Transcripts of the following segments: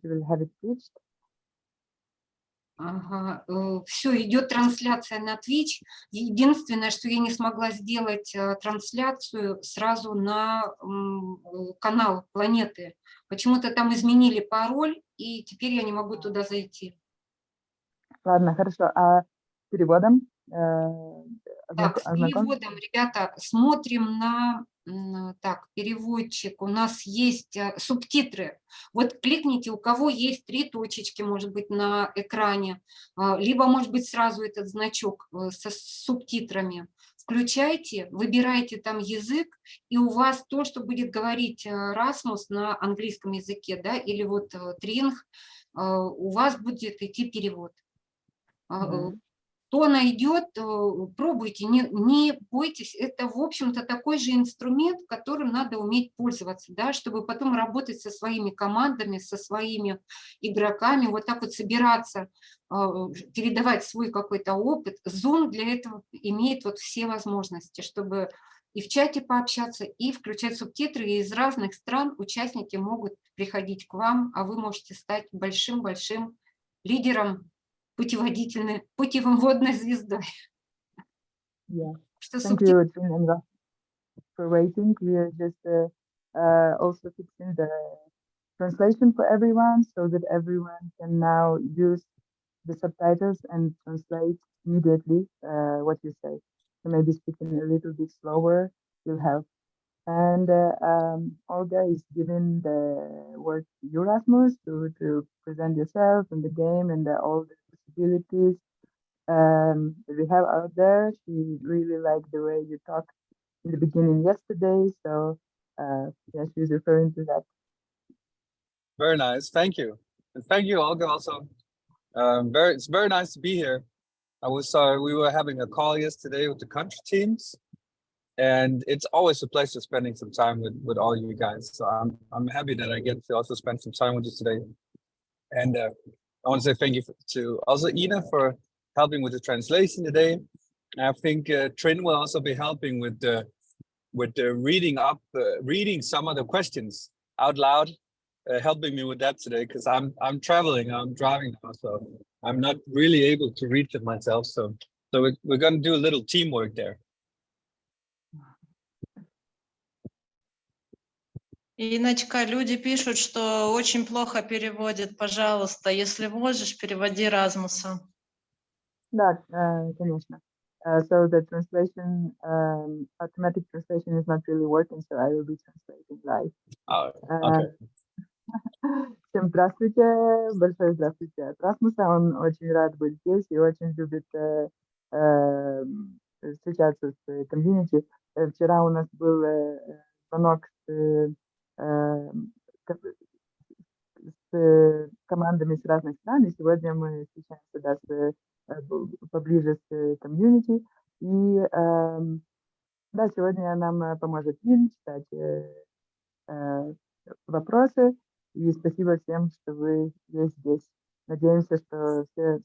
she will have it switched. Ага, все, идет трансляция на Twitch. Единственное, что я не смогла сделать трансляцию сразу на канал Планеты. Почему-то там изменили пароль, и теперь я не могу туда зайти. Ладно, хорошо. А с переводом? Так, с переводом, ребята, смотрим на... Так, переводчик. У нас есть субтитры. Вот кликните, у кого есть 3 точечки, может быть, на экране, либо, может быть, сразу этот значок со субтитрами. Включайте, выбирайте там язык, и у вас то, что будет говорить Расмус на английском языке, да, или вот Тринг, у вас будет идти перевод. Кто найдет, пробуйте, не бойтесь. Это, в общем-то, такой же инструмент, которым надо уметь пользоваться, да, чтобы потом работать со своими командами, со своими игроками, вот так вот собираться, передавать свой какой-то опыт. Zoom для этого имеет вот все возможности, чтобы и в чате пообщаться, и включать субтитры. И из разных стран участники могут приходить к вам, а вы можете стать большим-большим лидером, путеводной звездой. Yeah. Thank you, Trin and Russ, for waiting. We are just also fixing the translation for everyone so that everyone can now use the subtitles and translate immediately what you say. So maybe speaking a little bit slower will help. And Olga is giving the word to you, Rasmus, to present yourself and the game and all the possibilities that we have out there. She really liked the way you talked in the beginning yesterday. So yeah, she's referring to that. Very nice. Thank you. And thank you, Olga, also. It's very nice to be here. We were having a call yesterday with the country teams, and it's always a pleasure spending some time with all you guys. So I'm happy that I get to also spend some time with you today. And I want to say thank you to also Ina for helping with the translation today. I think Trin will also be helping with the reading some of the questions out loud, helping me with that today, because I'm traveling, I'm driving now, so I'm not really able to read them myself. So we're going to do a little teamwork there. Иночка, люди пишут, что очень плохо переводит. Пожалуйста, если можешь, переводи Расмуса. Да, конечно. So the translation, automatic translation is not really working, so I will be translating live. Okay. Всем здравствуйте, большое здравствуйте от Расмуса. Он очень рад быть здесь и очень любит встречаться с комьюнити. Вчера у нас был звонок с командами с разных стран, и сегодня мы встречаемся поближе с комьюнити. И да, сегодня нам поможет Лин читать вопросы. И спасибо всем, что вы есть здесь. Надеемся, что все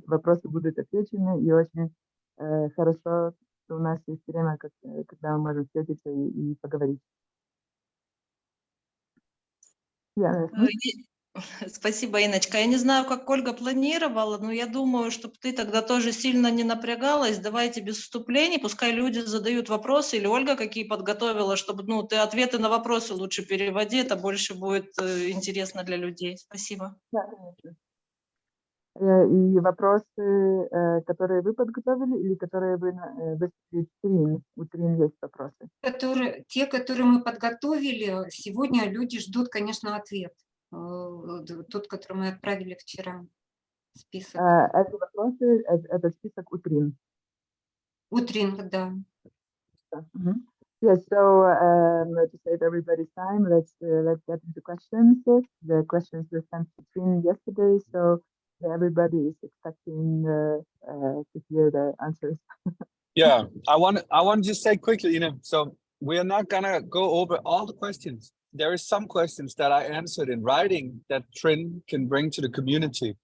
вопросы будут отвечены, и очень хорошо, что у нас есть время, когда мы можем встретиться и поговорить. Спасибо, Иночка. Я не знаю, как Ольга планировала, но я думаю, чтобы ты тогда тоже сильно не напрягалась. Давайте без вступлений, пускай люди задают вопросы, или Ольга какие подготовила, чтобы ты ответы на вопросы лучше переводи, это больше будет интересно для людей. Спасибо. Да, конечно. И вопросы, которые вы подготовили, или которые вы выставили Трин? У Трин есть вопросы? Те, которые мы подготовили, сегодня люди ждут, конечно, ответ. Тот, который мы отправили вчера. Список. Эти вопросы, этот список у Трин. У Трин, да. Yes, so to save everybody's time, let's get into questions. The questions were sent to Trin yesterday, so everybody is expecting to hear the answers. Yeah, I want to just say quickly, so we are not gonna go over all the questions. There is some questions that I answered in writing that Trin can bring to the community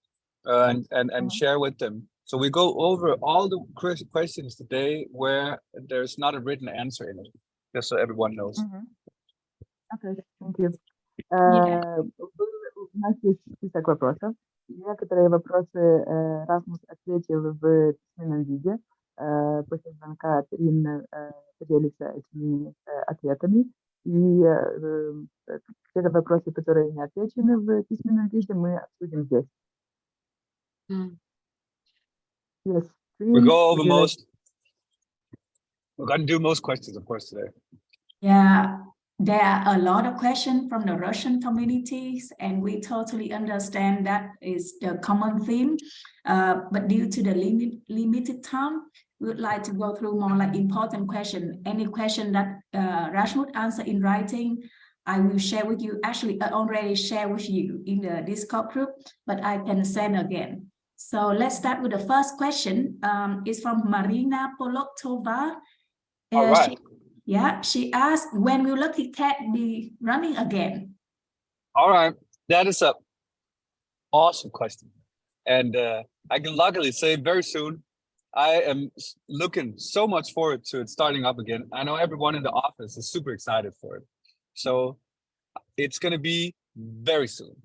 and share with them. So we go over all the questions today where there's not a written answer in it, just so everyone knows. Okay, thank you. У нас есть список вопросов. Некоторые вопросы Расмус ответил в письменном виде. После звонка Трин поделится этими ответами. И те вопросы, которые не отвечены в письменном виде, мы обсудим здесь. Yes, We Trин, go over most. We're going to do most questions, of course, today. Yeah, there are a lot of questions from the Russian communities, and we totally understand that is the common theme. But due to the limited time, we would like to go through more like important question. Any question that Rashmut answer in writing, I will share with you. Actually, I already share with you in the Discord group, but I can send again. So let's start with the first question. It's from Marina Polotova. All right. She asked, when will Lucky Cat be running again? All right. That is an awesome question. And I can luckily say very soon, I am looking so much forward to it starting up again. I know everyone in the office is super excited for it. So it's going to be very soon.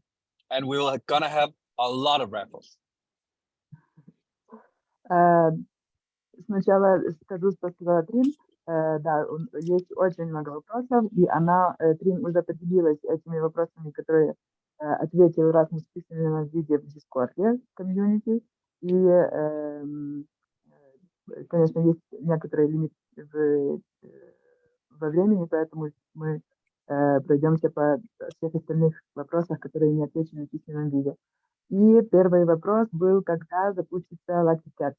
And we're going to have a lot of raffles. Сначала скажу, что сказала Трин. Да, есть очень много вопросов, и Трин уже поделилась этими вопросами, которые ответил Расмус в письменном виде в Дискорде, в комьюнити. И, конечно, есть некоторые лимиты во времени, поэтому мы пройдемся по всех остальных вопросах, которые не отвечены в письменном виде. И первый вопрос был, когда запустится Lucky Cat.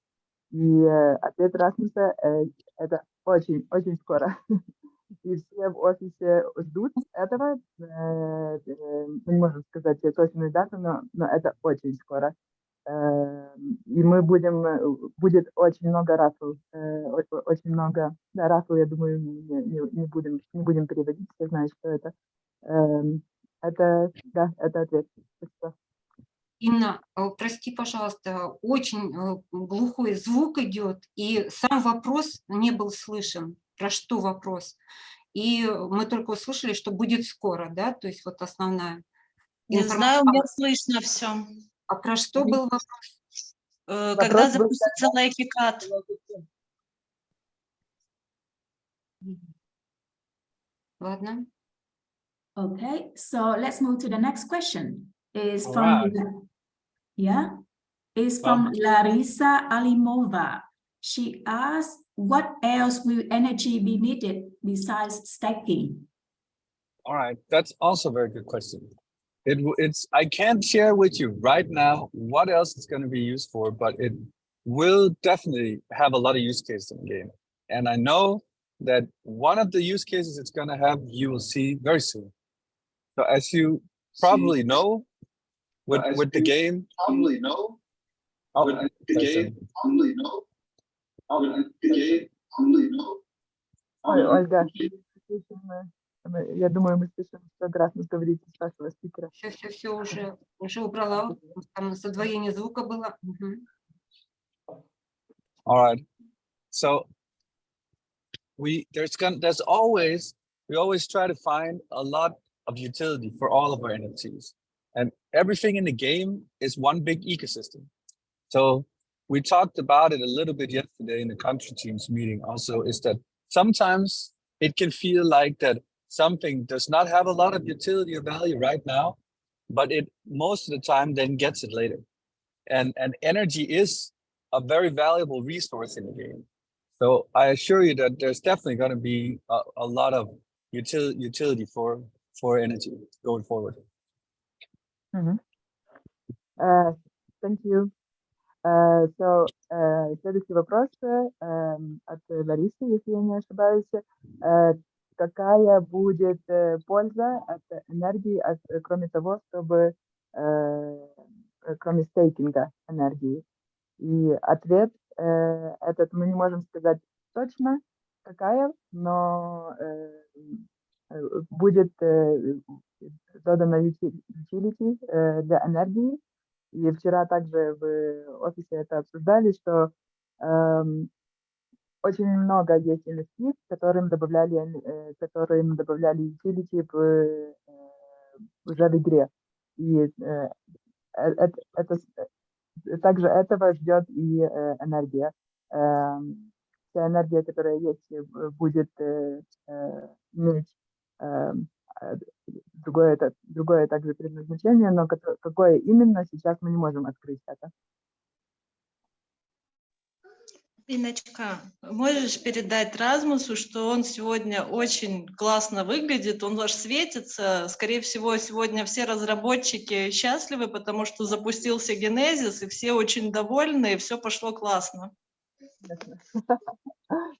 И ответ Расмуса это очень скоро. И все в офисе ждут этого. Мы не можем сказать точную дату, но это очень скоро. И будет очень много рафл. Очень много. Да, рафл, я думаю, не будем переводить, все знают, что это. Это ответ. Спасибо. Инна, прости, пожалуйста, очень глухой звук идет, и сам вопрос не был слышен. Про что вопрос? И мы только услышали, что будет скоро, да? То есть вот основная Не знаю, у меня слышно все. А про что был вопрос? Когда запустится Lucky Cat? Ладно. Okay, so let's move to the next question. Is from Larissa Alimova. She asked, what else will energy be needed besides stacking? All right, that's also a very good question. I can't share with you right now what else it's going to be used for, but it will definitely have a lot of use cases in the game. And I know that one of the use cases it's going to have, you will see very soon. So as you probably know, with the game, Ольга, я думаю, мы слышим, что Расмус говорит с вашего спикера. Все, уже убрала. Там задвоение звука было. All right. So we always try to find a lot of utility for all of our NFTs. And everything in the game is one big ecosystem. So we talked about it a little bit yesterday in the country teams meeting also, is that sometimes it can feel like that something does not have a lot of utility or value right now, but it most of the time then gets it later. And energy is a very valuable resource in the game. So I assure you that there's definitely going to be a lot of utility for energy going forward. Thank you. So, следующий вопрос от Ларисы, если я не ошибаюсь. Какая будет польза от энергии, кроме того, кроме стейкинга энергии? И ответ этот мы не можем сказать точно, какая, но будет додана utility для энергии. И вчера также в офисе это обсуждали, что очень много есть NFT, которым добавляли utility уже в игре. И также этого ждет и энергия. Вся энергия, которая есть, будет иметь другое также предназначение, но какое именно, сейчас мы не можем открыть это. Инночка, можешь передать Расмусу, что он сегодня очень классно выглядит, он аж светится. Скорее всего, сегодня все разработчики счастливы, потому что запустился генезис, и все очень довольны, и все пошло классно.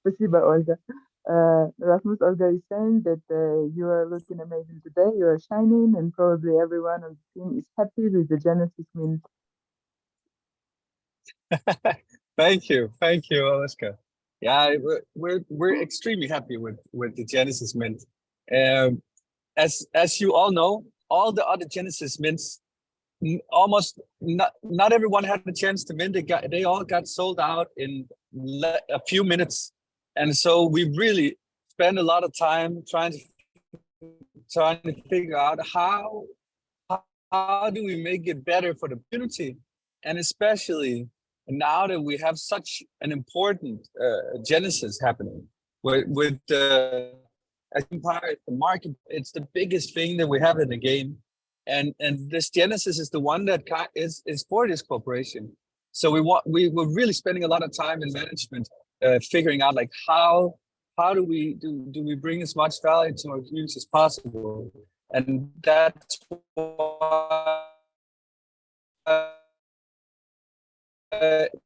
Спасибо, Ольга. Rasmus, Olga is saying that you are looking amazing today, you are shining, and probably everyone on the team is happy with the Genesis Mint. Thank you, Alaska. Yeah, we're extremely happy with the Genesis Mint. As you all know, all the other Genesis mints, almost not everyone had the chance to mint. They all got sold out in a few minutes, and so we really spent a lot of time trying to figure out how do we make it better for the community, and especially now that we have such an important genesis happening with the Empire, the market. It's the biggest thing that we have in the game, and this genesis is the one that is for this corporation. So we were really spending a lot of time in management figuring out like how do we bring as much value to our community as possible, and that's why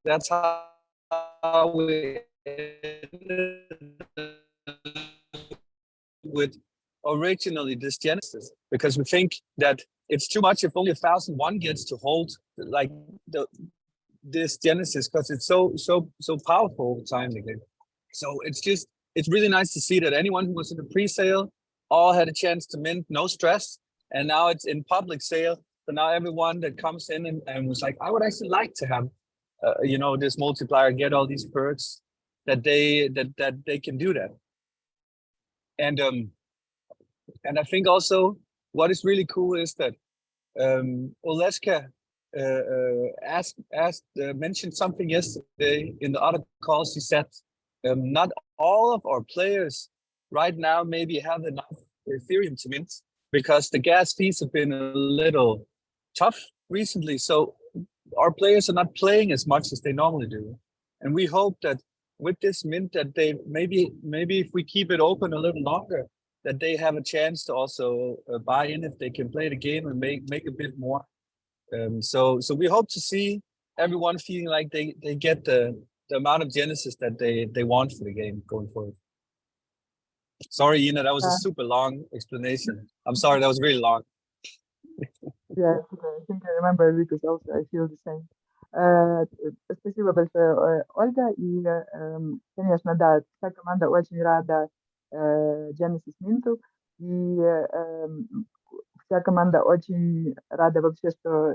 that's how we with originally this genesis, because we think that it's too much if only 1,001 gets to hold like this genesis, because it's so powerful over time again. So it's really nice to see that anyone who was in the pre-sale all had a chance to mint, no stress, and now it's in public sale. So now everyone that comes in and was like, I would actually like to have this multiplier, get all these perks, that they can do that. And I think also what is really cool is that Oleska mentioned something yesterday in the other calls. He said not all of our players right now maybe have enough Ethereum to mint, because the gas fees have been a little tough recently. So our players are not playing as much as they normally do. And we hope that with this mint, that they maybe if we keep it open a little longer, that they have a chance to also buy in if they can play the game and make a bit more. So we hope to see everyone feeling like they get the amount of genesis that they want for the game going forward. Sorry, Ina, that was a super long explanation. I'm sorry, that was really long. Yeah, okay. I think I remember because also I feel the same. Спасибо большое, Ольга. И, конечно, да, вся команда очень рада Genesis Mint. И вся команда очень рада вообще, что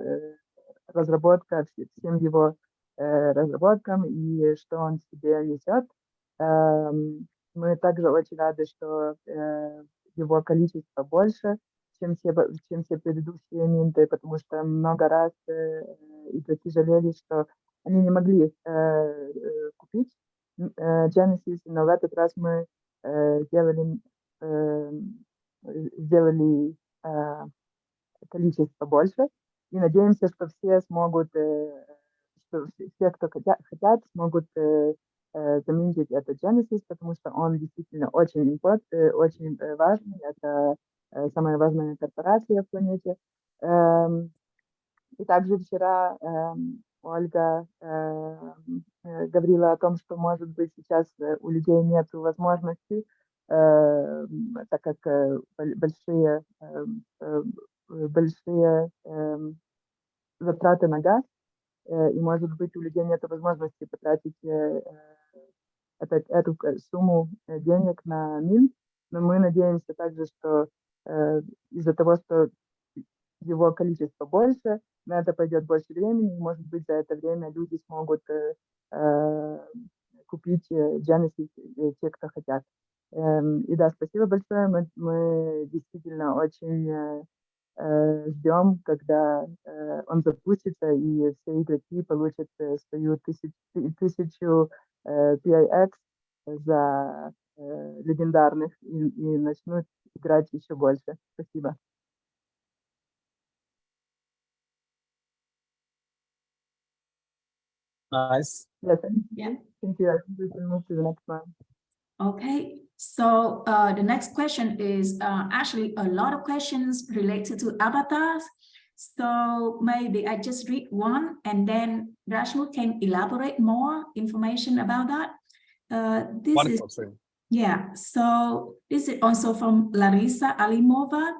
разработка, всем его разработкам и что он себе несет. Мы также очень рады, что его количество больше, чем все предыдущие минты, потому что много раз игроки жалели, что они не могли купить Genesis, но в этот раз мы сделали количество больше, и надеемся, что все смогут, что все, кто хотят, смогут заменить это Genesis, потому что он действительно очень важный, это самая важная корпорация в планете. И также вчера Ольга говорила о том, что, может быть, сейчас у людей нет возможности, так как большие затраты на газ, и, может быть, у людей нет возможности потратить эту сумму денег на минт, но мы надеемся также, что из-за того, что его количество больше, на это пойдет больше времени, и, может быть, за это время люди смогут купить Genesis, те, кто хотят. И да, спасибо большое, мы действительно очень ждем, когда он запустится и все игроки получат свою 1000 PIX за легендарных и начнут играть еще больше. Спасибо. Nice. Yeah, Yeah. thank you. I think we can move to the next one. Okay, so the next question is actually a lot of questions related to avatars. So maybe I just read one and then Rashmu can elaborate more information about that. This Wonderful, is, sir. yeah, so this is also from Larissa Alimova.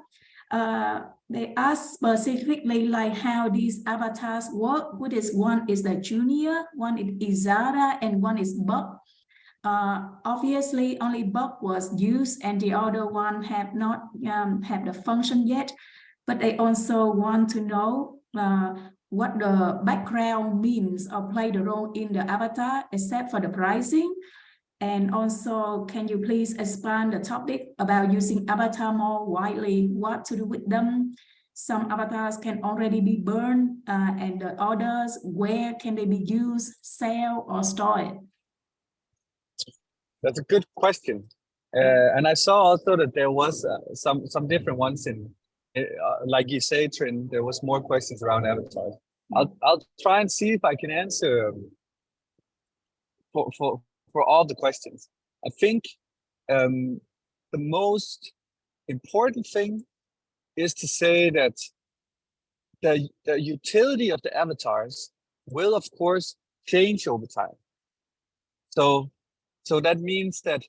They ask specifically like how these avatars work. What is one is the junior, one is Izara, and one is Buck. Obviously, only Buck was used, and the other one have not have the function yet. But they also want to know what the background means or play the role in the avatar, except for the pricing. And also, can you please expand the topic about using avatar more widely? What to do with them? Some avatars can already be burned, and the others, where can they be used, sell, or stored? That's a good question. And I saw also that there was some different ones in, like you say, Trin, there was more questions around avatars. I'll try and see if I can answer for all the questions. I think the most important thing is to say that the utility of the avatars will, of course, change over time. So that means that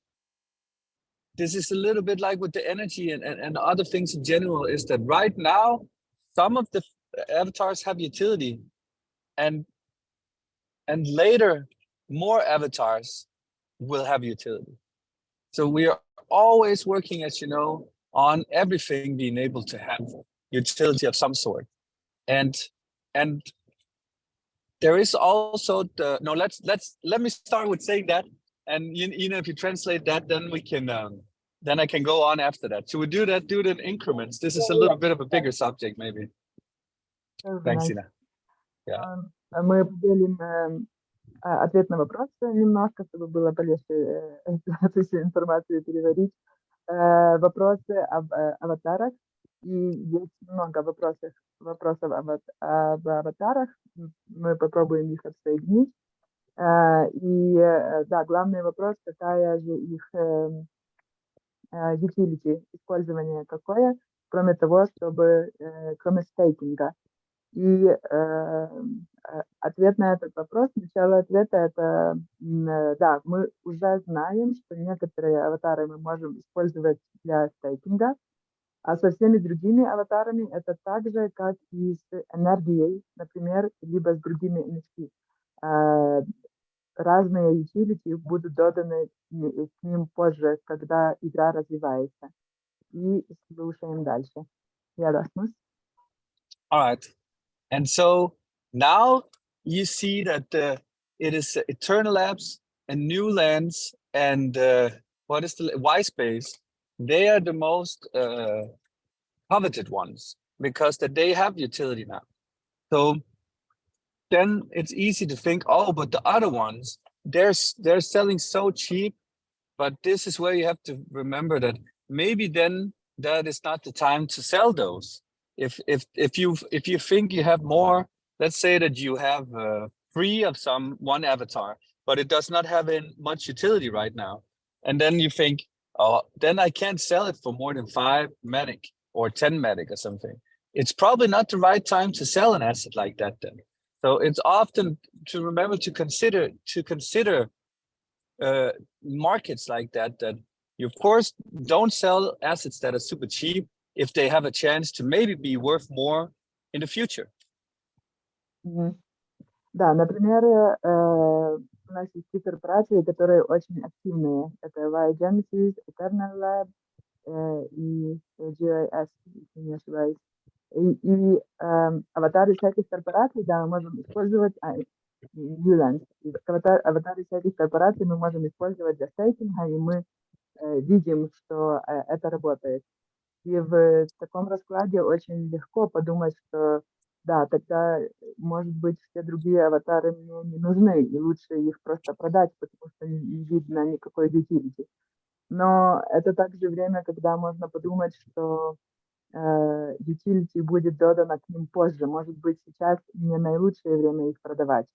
this is a little bit like with the energy and other things in general, is that right now, some of the avatars have utility, and later more avatars will have utility. So we are always working, as you know, on everything being able to have utility of some sort. And there is also the, no, let me start with saying that. And you know, if you translate that, then we can, then I can go on after that. So we do it in increments. This is a little bit of a bigger subject, maybe. Thanks, Ina. Yeah. Мы поделим ответ на вопрос немножко, чтобы было полегче эту всю информацию переварить. Вопросы об аватарах. И есть много вопросов об аватарах. Мы попробуем их обсоединить. И да, главный вопрос, какая же их utility, использование какое, кроме того, чтобы, кроме стейкинга. И ответ на этот вопрос, начало ответа, это, да, мы уже знаем, что некоторые аватары мы можем использовать для стейкинга, а со всеми другими аватарами это так же, как и с энергией, например, либо с другими NFT. Разные utility будут доданы к ним позже, когда игра развивается. И слушаем дальше. Я Расмус. All right. And so now you see that it is Eternal Labs and New Lands and what is the Y-Space? They are the most coveted ones because that they have utility now. So then it's easy to think, oh, but the other ones, they're selling so cheap. But this is where you have to remember that maybe then that is not the time to sell those. If you think you have more, let's say that you have 3 of one avatar, but it does not have much utility right now, and then you think, oh, then I can't sell it for more than 5 medic or 10 medic or something. It's probably not the right time to sell an asset like that then. So it's often to remember to consider markets like that you of course don't sell assets that are super cheap if they have a chance to maybe be worth more in the future. Да, например, у нас есть 3 корпорации, которые очень активные. Это Y-Genesis, Eternal Lab и GIS, если не ошибаюсь. И аватары всяких корпораций, да, мы можем использовать Newlands. Аватары всяких корпораций мы можем использовать для стейкинга, и мы видим, что это работает. И в таком раскладе очень легко подумать, что да, тогда, может быть, все другие аватары мне не нужны, и лучше их просто продать, потому что не видно никакой utility. Но это также время, когда можно подумать, что utility будет додано к ним позже. Может быть, сейчас не наилучшее время их продавать,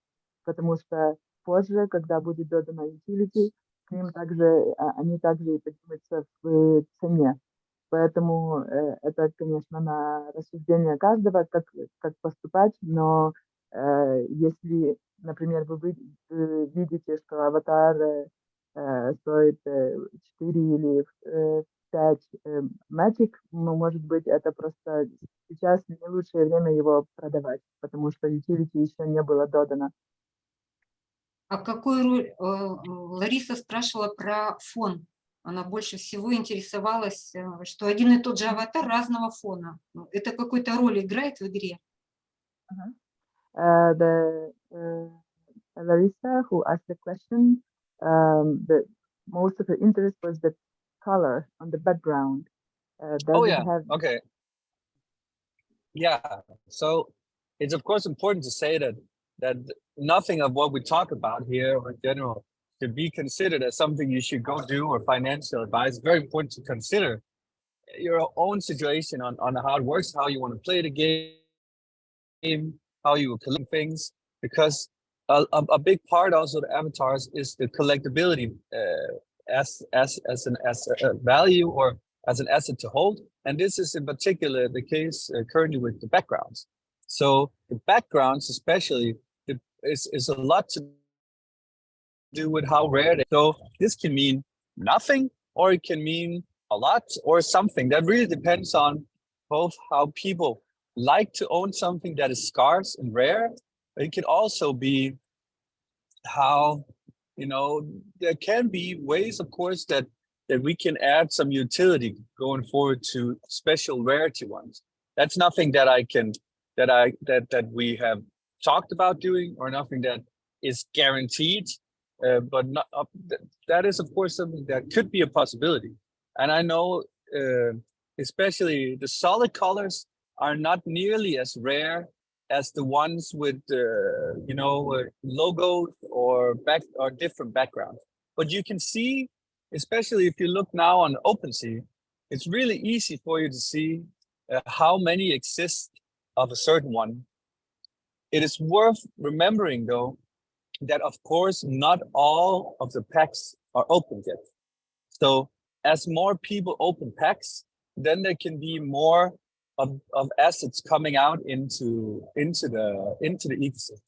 потому что позже, когда будет додано utility, к ним также, они также и поднимутся в цене. Поэтому это, конечно, на рассуждение каждого, как поступать, но если, например, вы видите, что аватар стоит 4 или 5 матик, ну, может быть, это просто сейчас не лучшее время его продавать, потому что utility еще не было додано. А какую роль, Лариса спрашивала про фон. Она больше всего интересовалась, что один и тот же аватар разного фона. Это какую-то роль играет в игре? Larissa, who asked the question, most of her interest was the color on the background. Oh yeah, okay. Yeah, so it's of course important to say that nothing of what we talk about here or in general should be considered as something you should go do or financial advice. It's very important to consider your own situation on how it works, how you want to play the game, how you collect things, because a big part also of the avatars is the collectability as a value or as an asset to hold. And this is in particular the case currently with the backgrounds. So the backgrounds especially is a lot to do with how rare they are. So this can mean nothing, or it can mean a lot or something. That really depends on both how people like to own something that is scarce and rare. It can also be how, there can be ways, of course, that we can add some utility going forward to special rarity ones. That's nothing that that we have talked about doing, or nothing that is guaranteed. But not, that is, of course, something that could be a possibility. And I know, especially the solid colors are not nearly as rare as the ones with, logos or different backgrounds. But you can see, especially if you look now on OpenSea, it's really easy for you to see how many exist of a certain one. It is worth remembering, though, that of course not all of the packs are open yet. So as more people open packs, then there can be more of assets coming out into the ecosystem.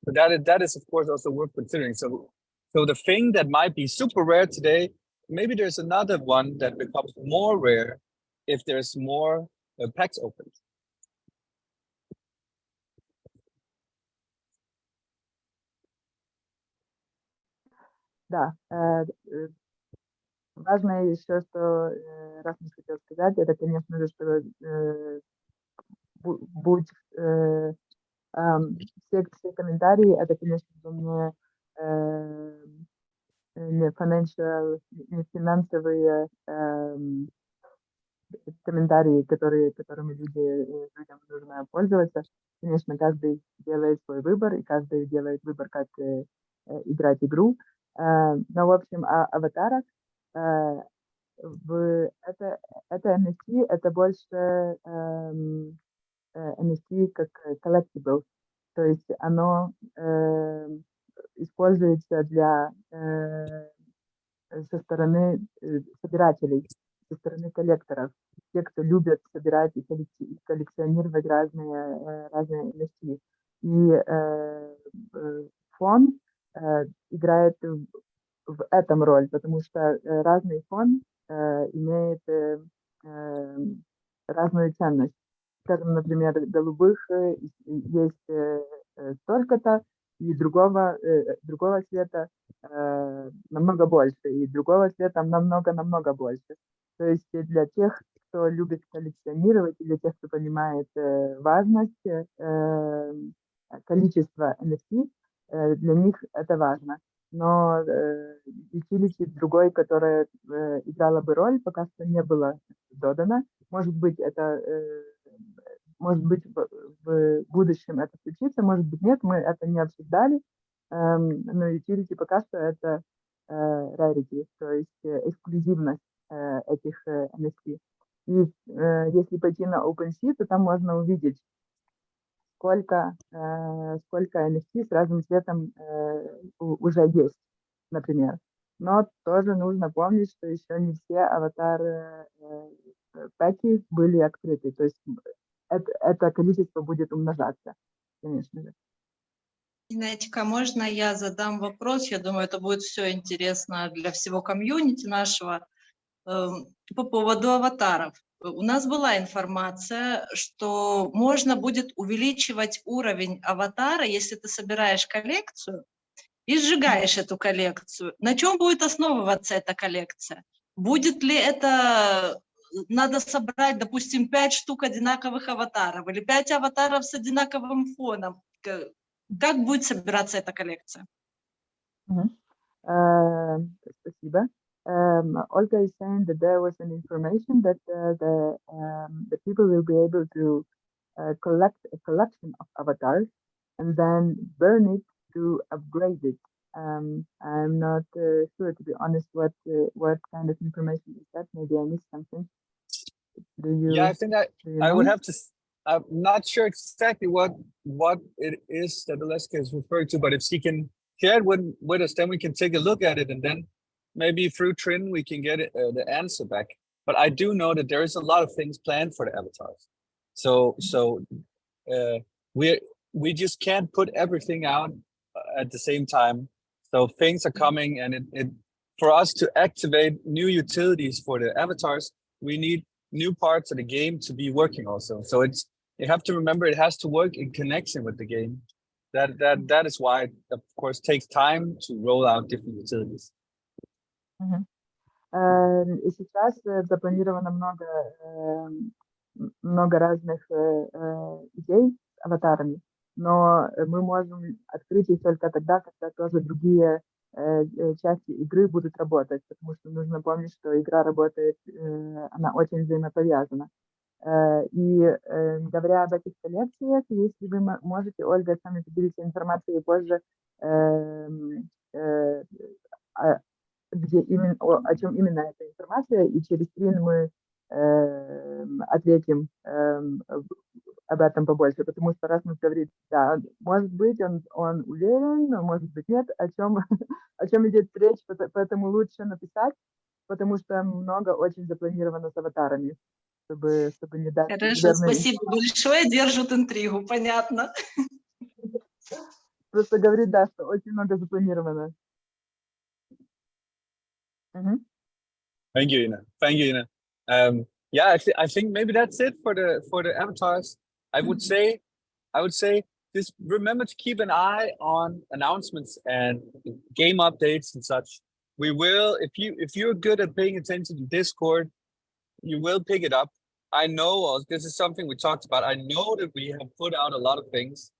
But that is of course also worth considering. So the thing that might be super rare today, maybe there's another one that becomes more rare if there's more packs opened. Да, важно еще, что Расмус хотел сказать, это, конечно же, что будь все комментарии, это, конечно же, не financial, не финансовые комментарии, которыми людям нужно пользоваться. Конечно, каждый делает свой выбор, и каждый делает выбор, как играть игру. Но, в общем, о аватарах, это NFT, это больше NFT как collectible, то есть оно используется со стороны собирателей, со стороны коллекторов, те, кто любят собирать и коллекционировать разные NFT. И фон играет в этом роль, потому что разный фон имеет разную ценность. Скажем, например, голубых есть столько-то, и другого цвета намного больше, и другого цвета намного больше. То есть для тех, кто любит коллекционировать, и для тех, кто понимает важность количества NFT, для них это важно. но utility другой, которая играла бы роль, пока что не было додано. Может быть, может быть, в будущем это случится, может быть, нет, мы это не обсуждали, но utility пока что это rarity, то есть эксклюзивность этих NFT. И если пойти на OpenSea, то там можно увидеть, сколько NFT с разным цветом уже есть, например. Но тоже нужно помнить, что еще не все аватары пэки были открыты. То есть это количество будет умножаться, конечно же. Инетика, можно я задам вопрос? Я думаю, это будет все интересно для всего комьюнити нашего. По поводу аватаров. У нас была информация, что можно будет увеличивать уровень аватара, если ты собираешь коллекцию и сжигаешь эту коллекцию. На чем будет основываться эта коллекция? Будет ли это... Надо собрать, допустим, 5 штук одинаковых аватаров или 5 аватаров с одинаковым фоном? Как будет собираться эта коллекция? Спасибо. Olga is saying that there was an information that the people will be able to collect a collection of avatars and then burn it to upgrade it. I'm not sure, to be honest, what kind of information is that. Maybe I missed something. Yeah, I think I would have to. I'm not sure exactly what it is that Aleska is referring to, but if she can share it with us, then we can take a look at it, and then maybe through Trin we can get the answer back. But I do know that there is a lot of things planned for the avatars, so we just can't put everything out at the same time. So things are coming, and it for us to activate new utilities for the avatars, we need new parts of the game to be working also. So you have to remember it has to work in connection with the game. That is why it, of course, takes time to roll out different utilities. Сейчас запланировано много разных идей с аватарами, но мы можем открыть их только тогда, когда тоже другие части игры будут работать, потому что нужно помнить, что игра работает, она очень взаимоповязана. И говоря об этих коллекциях, если вы можете, Ольга, с вами поделиться информацией позже, где именно, о чем именно эта информация, и через Трин мы ответим об этом побольше, потому что раз мы говорим, да, может быть, он уверен, но может быть нет, о чем идет речь, поэтому лучше написать, потому что много очень запланировано с аватарами, чтобы не дать... Хорошо, спасибо большое, держат интригу, понятно. Просто говорит, да, что очень много запланировано. Thank you, Ina. Thank you, Ina. Yeah, I think maybe that's it for the avatars. I would say just remember to keep an eye on announcements and game updates and such. We will, if you're good at paying attention to Discord, you will pick it up. I know this is something we talked about. I know that we have put out a lot of things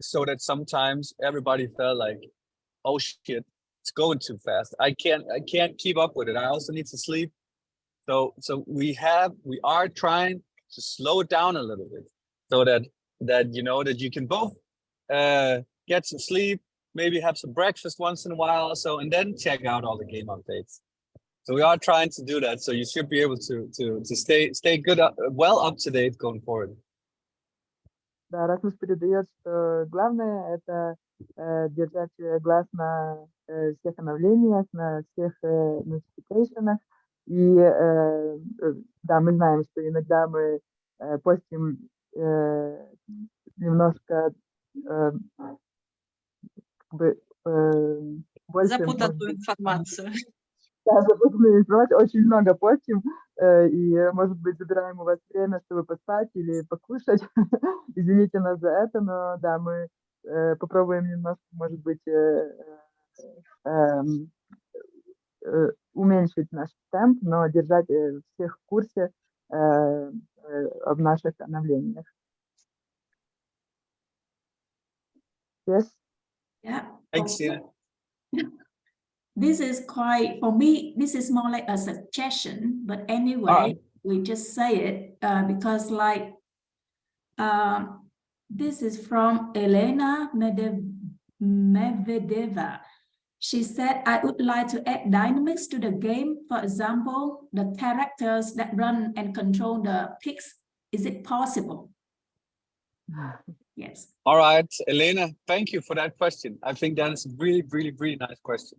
so that sometimes everybody felt like, oh shit, it's going too fast. I can't keep up with it. I also need to sleep. So we are trying to slow it down a little bit so that you know that you can both get some sleep, maybe have some breakfast once in a while also, and then check out all the game updates. So we are trying to do that. So you should be able to stay good, well up to date going forward. Да, Расмус передает, что главное это держать глаз на всех обновлениях, на всех notification'ах. И да, мы знаем, что иногда мы постим немножко больше... Запутанную информацию. Да, запутанную информацию. Очень много постим. И, может быть, забираем у вас время, чтобы поспать или покушать. Извините нас за это, но да, мы попробуем немножко, может быть, уменьшить наш темп, но держать всех в курсе об наших обновлениях. Yes? Yeah. Thanks, Tina. This is quite, for me, this is more like a suggestion, but anyway, we just say it because like, this is from Elena Medvedeva. She said, I would like to add dynamics to the game. For example, the characters that run and control the pigs. Is it possible? Yes. All right, Elena, thank you for that question. I think that is a really, really, really nice question.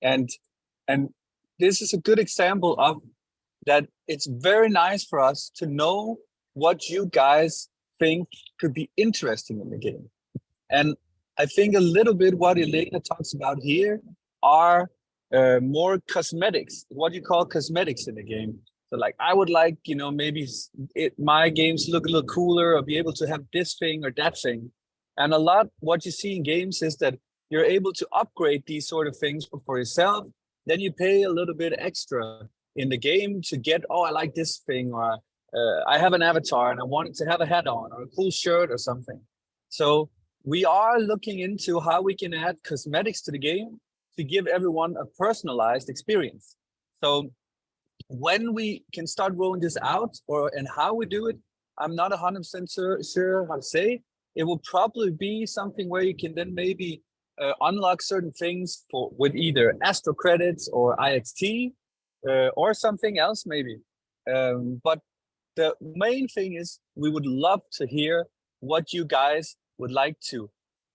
And this is a good example of that. It's very nice for us to know what you guys think could be interesting in the game. And I think a little bit what Elena talks about here are more cosmetics, what you call cosmetics in the game. So like, I would like, you know, maybe my games look a little cooler or be able to have this thing or that thing. And a lot what you see in games is that you're able to upgrade these sort of things for yourself. Then you pay a little bit extra in the game to get, oh, I like this thing, or I have an avatar and I want it to have a hat on or a cool shirt or something. So we are looking into how we can add cosmetics to the game to give everyone a personalized experience. So when we can start rolling this out and how we do it, I'm not 100% sure how to say. It will probably be something where you can then maybe unlock certain things with either Astro credits or IXT or something else maybe. But the main thing is we would love to hear what you guys would like to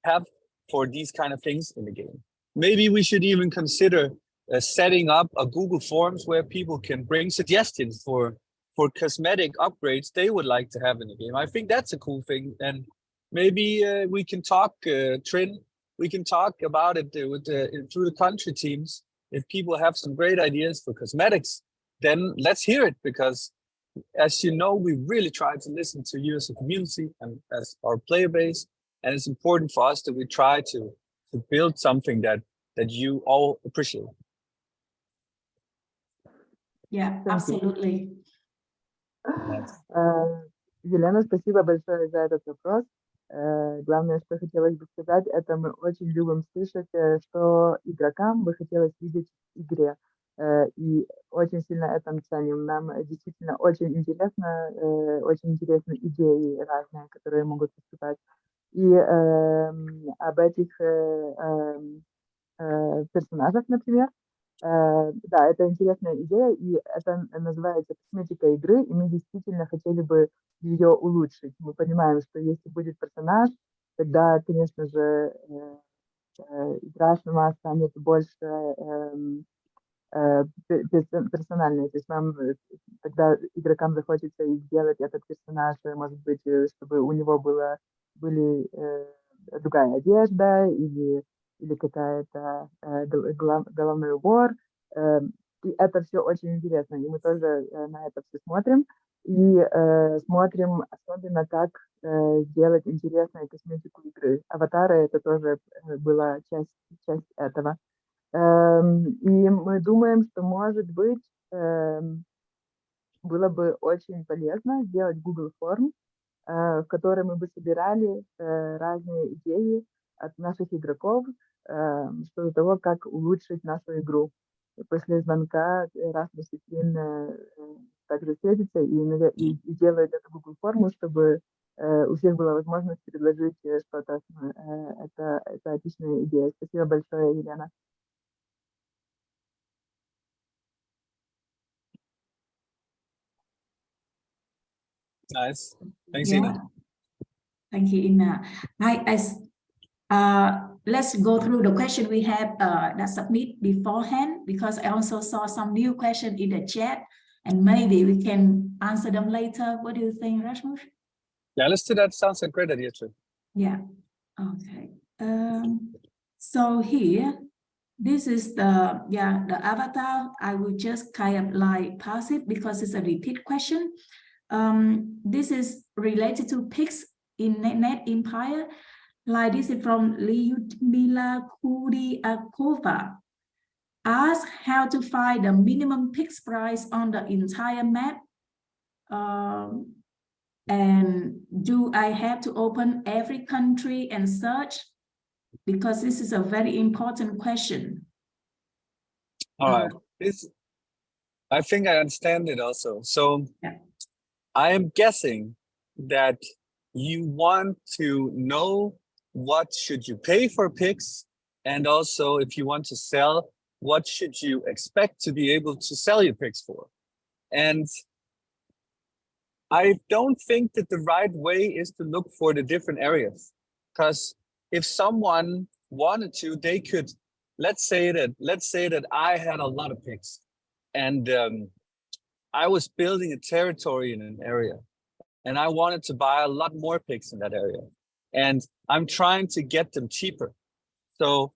have for these kind of things in the game. Maybe we should even consider setting up a Google Forms where people can bring suggestions for cosmetic upgrades they would like to have in the game. I think that's a cool thing. And maybe we can talk, Trin, we can talk about it through the country teams. If people have some great ideas for cosmetics, then let's hear it, because as you know, we really try to listen to you as a community and as our player base. And it's important for us that we try to build something that you all appreciate. Yeah, absolutely. Елена, спасибо большое за этот вопрос. Главное, что хотелось бы сказать, это мы очень любим слышать, что игрокам бы хотелось видеть в игре. И очень сильно это ценим. Нам действительно очень интересны идеи разные, которые могут поступать. И об этих персонажах, например, да, это интересная идея, и это называется косметика игры, и мы действительно хотели бы ее улучшить. Мы понимаем, что если будет персонаж, тогда, конечно же, игра сама станет больше персональной. То есть нам тогда игрокам захочется и сделать этот персонаж, может быть, чтобы у него были другая одежда или какая-то головной убор. И это все очень интересно. И мы тоже на это все смотрим. И смотрим особенно, как сделать интересную косметику игры. Аватары — это тоже была часть этого. И мы думаем, что, может быть, было бы очень полезно сделать Google Form, в которой мы бы собирали разные идеи от наших игроков что того, как улучшить нашу игру. И после звонка раз в месяц также встретится и делает эту Google форму, чтобы у всех была возможность предложить что-то. Это отличная идея. Спасибо большое, Елена. Nice. Thanks, Ina. Thank you, Ina. Let's go through the question we have that submit beforehand, because I also saw some new question in the chat, and maybe we can answer them later. What do you think, Rasmus? Yeah, let's do that. Sounds like a great idea too. Yeah. Okay. So here, this is the avatar. I will just kind of like pass it because it's a repeat question. This is related to pigs in Net Empire. Like this is from Lyudmila Kuryakova. Ask how to find the minimum pix price on the entire map. And do I have to open every country and search? because this is a very important question. All right. I think I understand it also. So Yeah. I am guessing that you want to know what should you pay for picks, and also if you want to sell, what should you expect to be able to sell your picks for? And I don't think that the right way is to look for the different areas, because if someone wanted to, they could, let's say that I had a lot of picks, and I was building a territory in an area, and I wanted to buy a lot more picks in that area, and I'm trying to get them cheaper. So,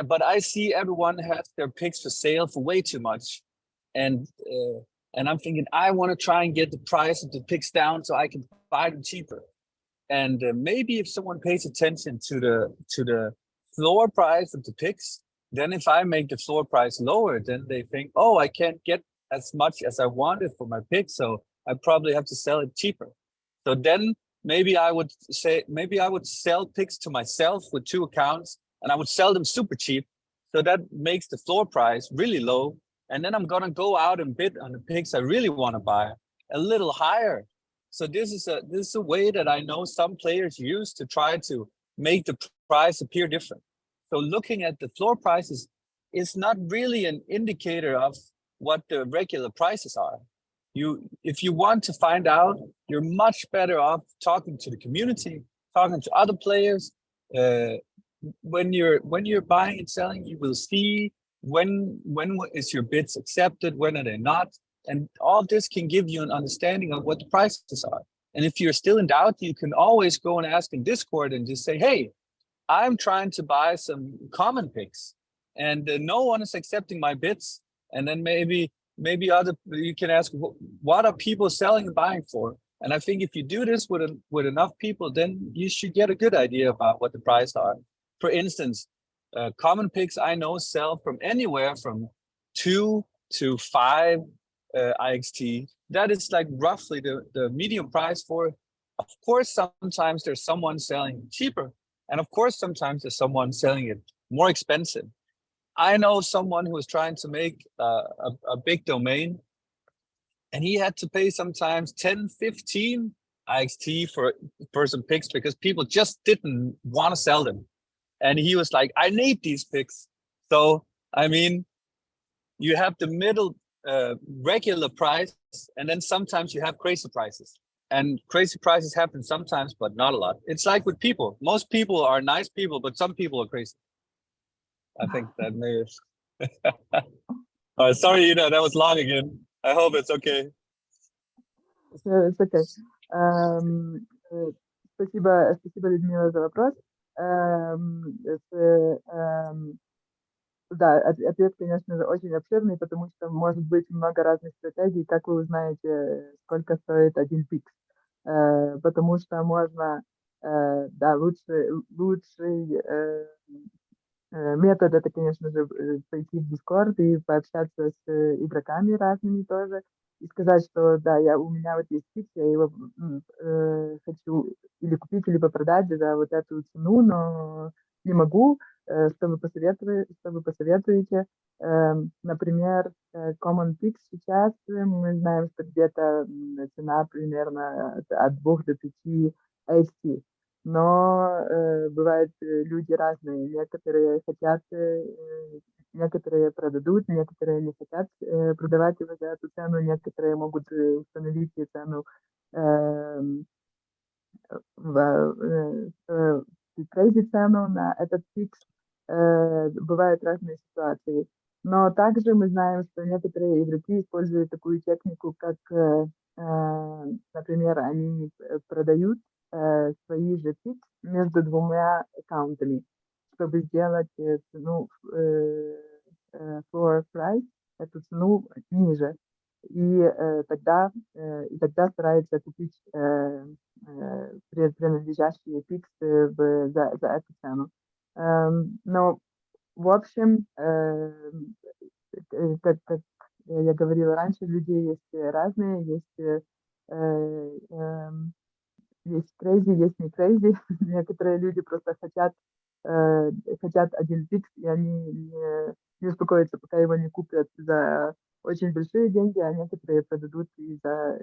but I see everyone has their picks for sale for way too much, and I'm thinking I want to try and get the price of the picks down so I can buy them cheaper. And maybe if someone pays attention to the floor price of the picks, then if I make the floor price lower, then they think, oh, I can't get as much as I wanted for my pick, so I probably have to sell it cheaper. So then maybe I would sell picks to myself with 2 accounts, and I would sell them super cheap. So that makes the floor price really low. And then I'm gonna go out and bid on the picks I really want to buy a little higher. So this is a way that I know some players use to try to make the price appear different. So looking at the floor prices is not really an indicator of what the regular prices are. If you want to find out, you're much better off talking to the community, talking to other players. When you're buying and selling, you will see when is your bids accepted, when are they not, and all this can give you an understanding of what the prices are. And if you're still in doubt, you can always go and ask in Discord and just say, hey, I'm trying to buy some common picks, and no one is accepting my bids. And then maybe you can ask, what are people selling and buying for? And I think if you do this with enough people, then you should get a good idea about what the price are. For instance, common picks I know sell from anywhere from 2 to 5 IXT. That is like roughly the medium price for it. Of course, sometimes there's someone selling cheaper, and of course, sometimes there's someone selling it more expensive. I know someone who was trying to make a big domain, and he had to pay sometimes 10, 15 IXT for some picks because people just didn't want to sell them. And he was like, I need these picks. So, I mean, you have the middle regular price, and then sometimes you have crazy prices. And crazy prices happen sometimes, but not a lot. It's like with people. Most people are nice people, but some people are crazy. I think that may have... sorry, that was long again. I hope it's okay. It's okay. Спасибо, Людмила, за вопрос. Да, ответ, конечно же, очень обширный, потому что может быть много разных стратегий, как вы узнаете, сколько стоит один пикс. Потому что можно, да, лучший метод — это, конечно же, пойти в Discord и пообщаться с игроками разными тоже, и сказать, что да, у меня вот есть пикс, я его хочу или купить, либо продать за вот эту цену, но не могу. Что вы посоветуете? Например, Common Pix сейчас мы знаем, что где-то цена примерно от 2 до 5 IXT. Но бывают люди разные. Некоторые хотят, некоторые продадут, некоторые не хотят продавать его за эту цену, некоторые могут установить цену crazy цену на этот фикс. Бывают разные ситуации. Но также мы знаем, что некоторые игроки используют такую технику, как, например, они продают свои же пикс между 2 аккаунтами, чтобы сделать цену floor price, эту цену ниже. И тогда стараются купить принадлежащие пиксы за эту цену. Но, в общем, как я говорила раньше, люди есть разные, есть crazy, есть не crazy. Некоторые люди просто хотят хотят один фикс, и они не успокоятся, пока его не купят за очень большие деньги, а некоторые продадут и за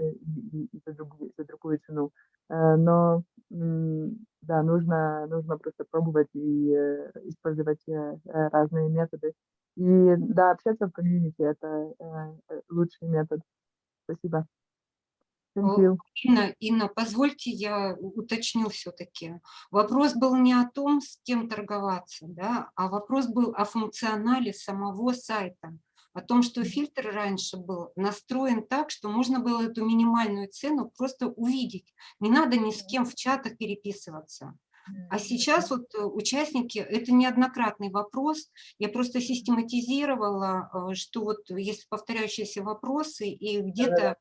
другую цену. Но да, нужно просто пробовать и использовать разные методы. И да, общаться в комьюнити — это лучший метод. Спасибо. Thank you. Инна, позвольте я уточню все-таки. Вопрос был не о том, с кем торговаться, да, а вопрос был о функционале самого сайта. О том, что фильтр раньше был настроен так, что можно было эту минимальную цену просто увидеть. Не надо ни с кем в чатах переписываться. А сейчас вот участники, это неоднократный вопрос, я просто систематизировала, что вот есть повторяющиеся вопросы, и где-то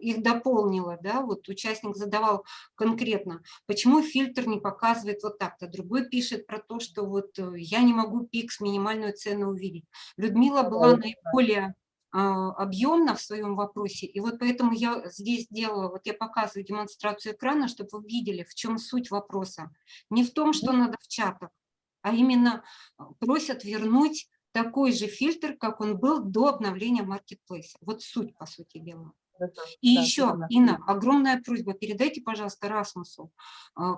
их дополнила, да, вот участник задавал конкретно, почему фильтр не показывает вот так-то, другой пишет про то, что вот я не могу пикс, минимальную цену увидеть. Людмила была наиболее объемна в своем вопросе, и вот поэтому я здесь сделала, вот я показываю демонстрацию экрана, чтобы вы видели, в чем суть вопроса. Не в том, что надо в чатах, а именно просят вернуть такой же фильтр, как он был до обновления маркетплейса. Вот суть, по сути дела. И еще, Инна, огромная просьба, передайте, пожалуйста, Расмусу,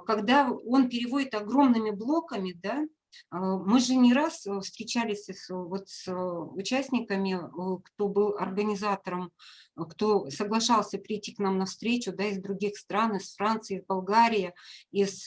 когда он переводит огромными блоками, да, мы же не раз встречались вот с участниками, кто был организатором, кто соглашался прийти к нам на встречу, да, из других стран, из Франции, из Болгарии, из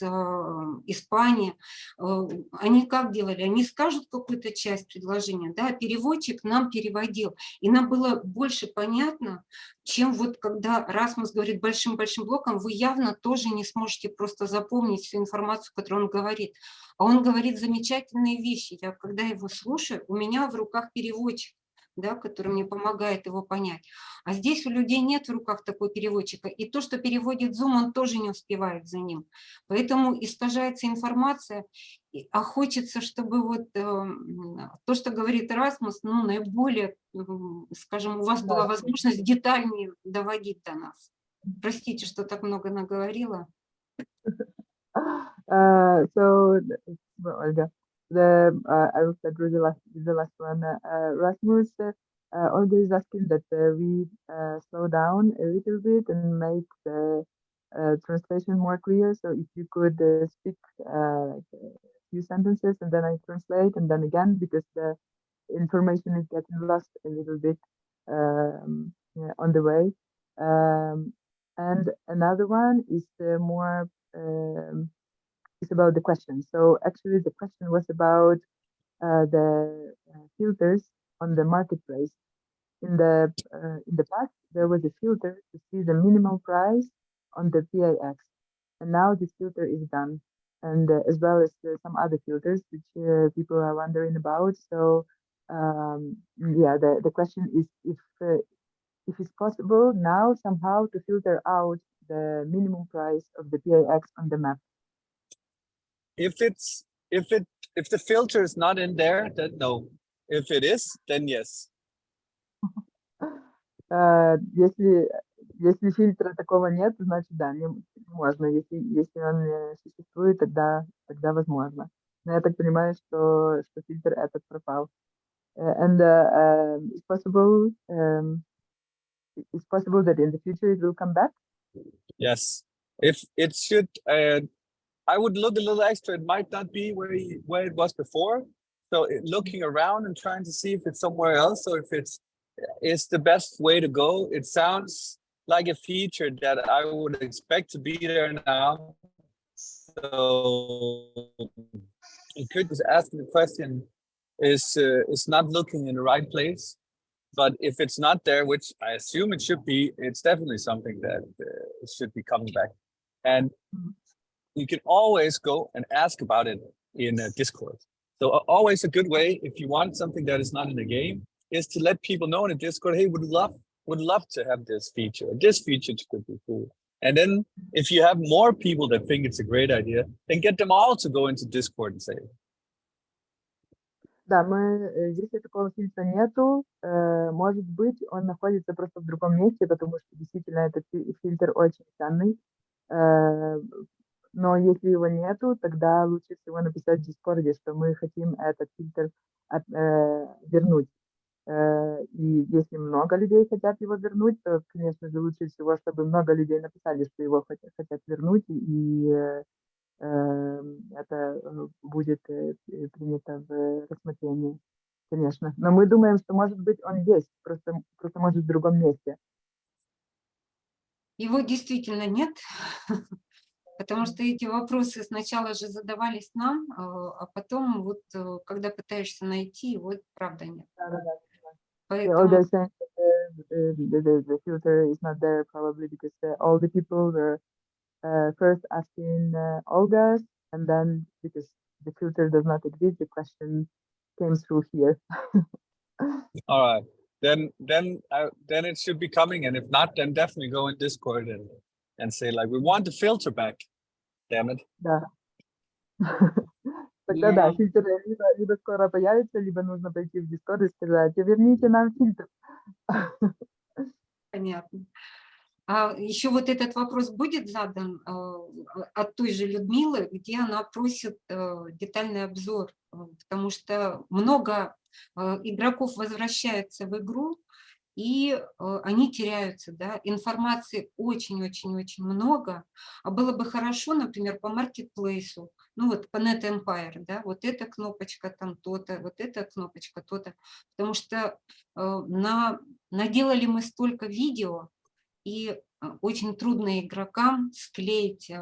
Испании. Они как делали? Они скажут какую-то часть предложения, да, переводчик нам переводил, и нам было больше понятно, чем вот когда Расмус говорит большим-большим блоком, вы явно тоже не сможете просто запомнить всю информацию, которую он говорит. А он говорит замечательные вещи. Я когда его слушаю, у меня в руках переводчик, да, который мне помогает его понять. А здесь у людей нет в руках такого переводчика. И то, что переводит Zoom, он тоже не успевает за ним. Поэтому искажается информация. А хочется, чтобы вот то, что говорит Расмус, ну, наиболее, скажем, у вас была возможность детальнее доводить до нас. Простите, что так много наговорила. So, Olga, I will start with the last one. Rasmus, Olga is asking that we slow down a little bit and make the translation more clear. So if you could speak like a few sentences and then I translate and then again, because the information is getting lost a little bit yeah, on the way. And another one is more is about the question. So actually the question was about the filters on the marketplace. In the past, there was a filter to see the minimum price on the PIX, and now this filter is done, and as well as some other filters which people are wondering about. So yeah, the question is if it's possible now somehow to filter out the minimum price of the PIX on the map. If the filter is not in there, then no. If it is, then yes. Если фильтра такого нет, значит да, не можно. Если он не существует, тогда возможно. Но я так понимаю, что фильтр этот пропал. And it's possible that in the future it will come back. Yes, if it should. I would look a little extra. It might not be where it was before. So looking around and trying to see if it's somewhere else, or if it's the best way to go. It sounds like a feature that I would expect to be there now. So it could just asking the question is not looking in the right place. But if it's not there, which I assume it should be, it's definitely something that should be coming back. And you can always go and ask about it in Discord. So always a good way, if you want something that is not in the game, is to let people know in the Discord, hey, would love to have this feature. This feature could be cool. And then if you have more people that think it's a great idea, then get them all to go into Discord and say. Да, если такого фильтра нету, может быть, он находится просто в другом месте, потому что действительно этот фильтр очень ценный. Но если его нету, тогда лучше всего написать в Дискорде, что мы хотим этот фильтр вернуть. И если много людей хотят его вернуть, то, конечно же, лучше всего, чтобы много людей написали, что его хотят вернуть, и это будет принято в рассмотрение, конечно. Но мы думаем, что, может быть, он есть, просто может в другом месте. Его действительно нет, потому что эти вопросы сначала же задавались нам, а потом вот, когда пытаешься найти, его правда нет. Да. Поэтому... Olga saying that the filter is not there probably because all the people were first asking Olga, and then because the filter does not exist, the question came through here. All right. Then it should be coming, and if not, then definitely go in Discord and say like, we want the filter back. Damn it. Да. Тогда да, фильтр либо скоро появится, либо нужно пойти в Discord и сказать, верните нам фильтр. Понятно. А еще вот этот вопрос будет задан от той же Людмилы, где она просит детальный обзор, потому что много игроков возвращаются в игру, и они теряются, да, информации очень-очень-очень много, а было бы хорошо, например, по маркетплейсу, ну вот по Net Empire, да, вот эта кнопочка там то-то, вот эта кнопочка то-то, потому что наделали мы столько видео, и очень трудно игрокам склеить,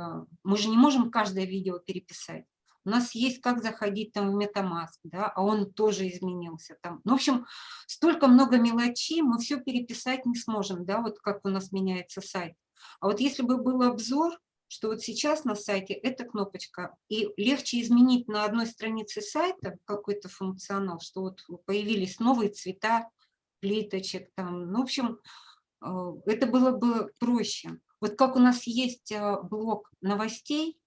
мы же не можем каждое видео переписать. У нас есть как заходить там в MetaMask, да, а он тоже изменился там. Ну, в общем, столько много мелочей, мы все переписать не сможем, да, вот как у нас меняется сайт. А вот если бы был обзор, что вот сейчас на сайте эта кнопочка, и легче изменить на одной странице сайта какой-то функционал, что вот появились новые цвета плиточек там, ну, в общем, это было бы проще. Вот как у нас есть блок новостей,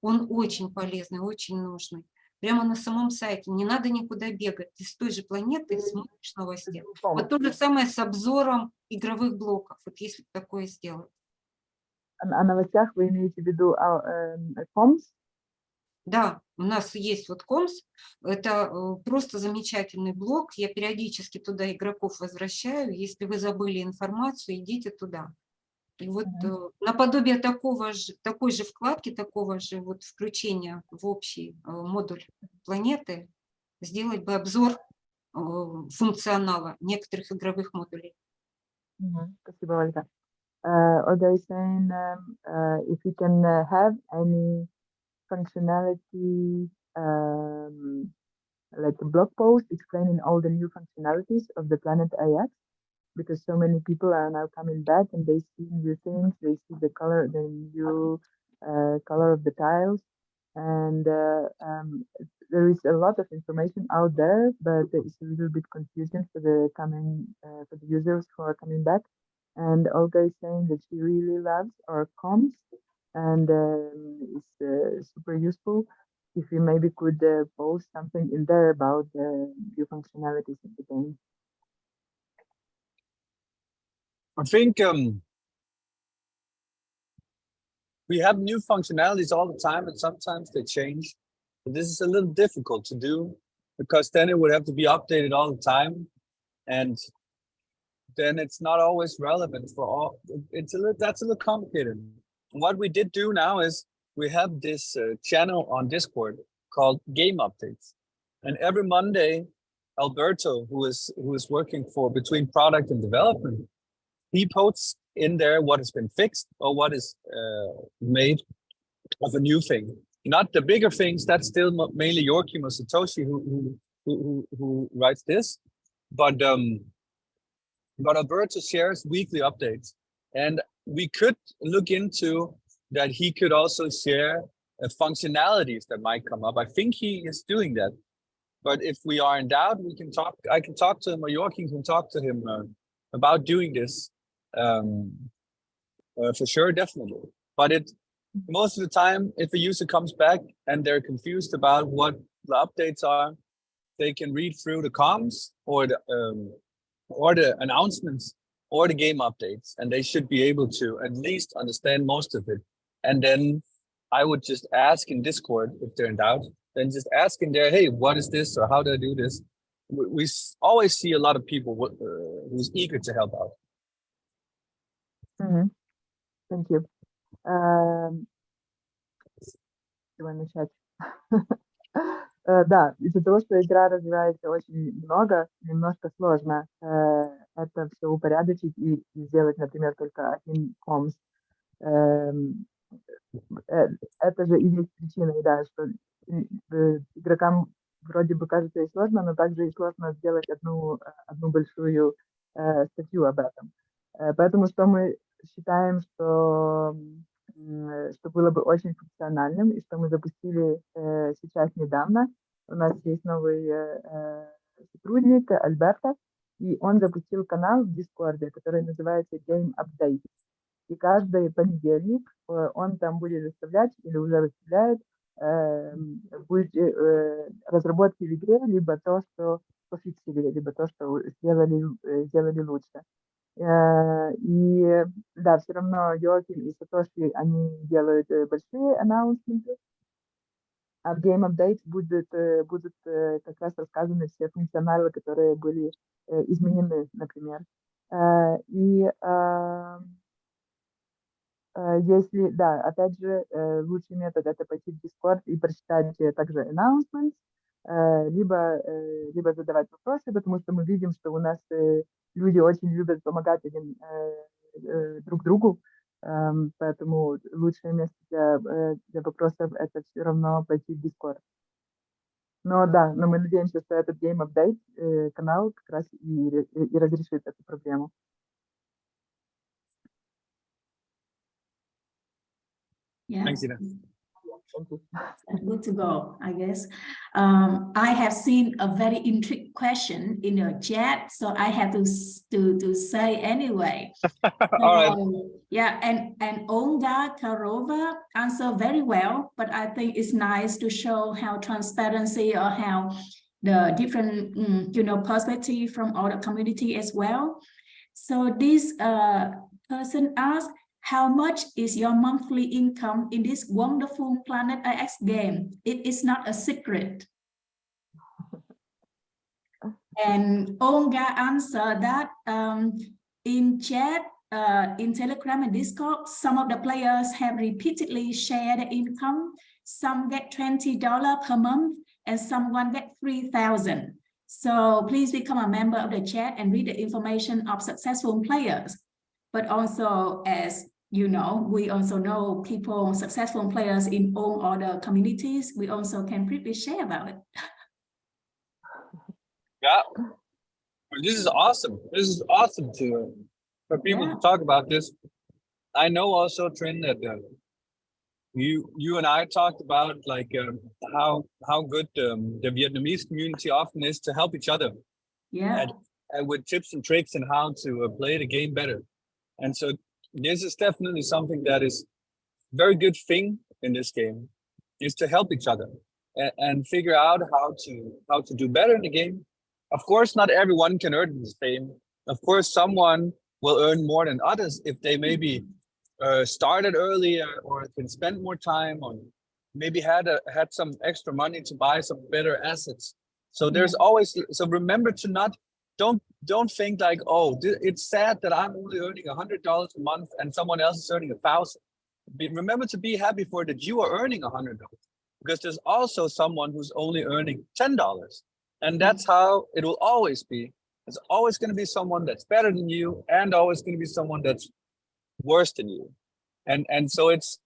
он очень полезный, очень нужный. Прямо на самом сайте. Не надо никуда бегать. Ты с той же планеты смотришь новости. Вот то же самое с обзором игровых блоков. Вот если такое сделать. О новостях вы имеете в виду комс? Да, у нас есть вот комс. Это просто замечательный блок. Я периодически туда игроков возвращаю. Если вы забыли информацию, идите туда. И вот наподобие такой же вкладки, такого же вот включения в общий модуль планеты, сделать бы обзор функционала некоторых игровых модулей. Спасибо, Ольга. Olga is saying if we can have any functionality like a blog post explaining all the new functionalities of the Planet AX, because so many people are now coming back and they see new things, they see the new color of the tiles, and there is a lot of information out there, but it's a little bit confusing for the users who are coming back. And Olga is saying that she really loves our comms, and it's super useful. If we maybe could post something in there about the new functionalities of the game. I think we have new functionalities all the time, and sometimes they change. But this is a little difficult to do because then it would have to be updated all the time, and then it's not always relevant for all. That's a little complicated. What we did do now is we have this channel on Discord called Game Updates, and every Monday, Alberto, who is working for between product and development, he posts in there what has been fixed or what is made of a new thing. Not the bigger things. That's still mainly Joachim or Satoshi who writes this, but Alberto shares weekly updates, and we could look into that. He could also share functionalities that might come up. I think he is doing that, but if we are in doubt, we can talk. I can talk to him, or Joachim can talk to him about doing this. For sure, definitely. But most of the time, if a user comes back and they're confused about what the updates are, they can read through the comms or the announcements or the game updates, and they should be able to at least understand most of it. And then I would just ask in Discord if they're in doubt, then just ask in there, hey, what is this, or how do I do this? We always see a lot of people who's eager to help out. Thank you. Давай начать. Да, из-за того, что игра развивается очень много, немножко сложно это все упорядочить и сделать, например, только один комс. Это же и есть причина, да, что игрокам вроде бы кажется и сложно, но также и сложно сделать одну большую статью об этом. Поэтому что мы считаем, что было бы очень функциональным, и что мы запустили сейчас недавно. У нас есть новый сотрудник Альберто, и он запустил канал в Дискорде, который называется Game Update. И каждый понедельник он там будет выставлять или уже выставляет будет разработки в игре, либо то, что пофиксили, либо то, что сделали лучше. И да, все равно Йоким и Сатоши, они делают большие анонсменты, а в Game Update будут как раз рассказаны все функционалы, которые были изменены, например. И если, да, опять же, лучший метод это пойти в Discord и прочитать также announcements, либо задавать вопросы, потому что мы видим, что у нас люди очень любят помогать друг другу, поэтому лучшее место для вопросов это все равно пойти в Discord. Но да, но мы надеемся, что этот Game Update канал как раз и разрешит эту проблему. Yeah. Thanks, Ina. Good to go, I guess. I have seen a very intriguing question in your chat, so I have to say anyway. All right. Yeah, and Olga Karova answered very well, but I think it's nice to show how transparency or how the different, perspective from other community as well. So this person asked, how much is your monthly income in this wonderful Planet IX game? It is not a secret. And Olga answered that in chat, in Telegram and Discord, some of the players have repeatedly shared their income. Some get $20 per month and someone get 3,000. So please become a member of the chat and read the information of successful players. But also, as you know, we also know people, successful players in all other communities. We also can briefly share about it. Yeah, this is awesome. This is awesome for people to talk about this. I know also, Trin, that you and I talked about like how good the Vietnamese community often is to help each other. Yeah. And with tips and tricks and how to play the game better. And so this is definitely something that is a very good thing in this game, is to help each other and figure out how to do better in the game. Of course, not everyone can earn the same. Of course, someone will earn more than others if they maybe started earlier or can spend more time or maybe had some extra money to buy some better assets. So there's always, so remember to don't think like, oh, it's sad that I'm only earning $100 a month and someone else is earning 1,000. Remember to be happy for that you are earning $100, because there's also someone who's only earning $10. And that's how it will always be. There's always going to be someone that's better than you and always going to be someone that's worse than you. And so it's,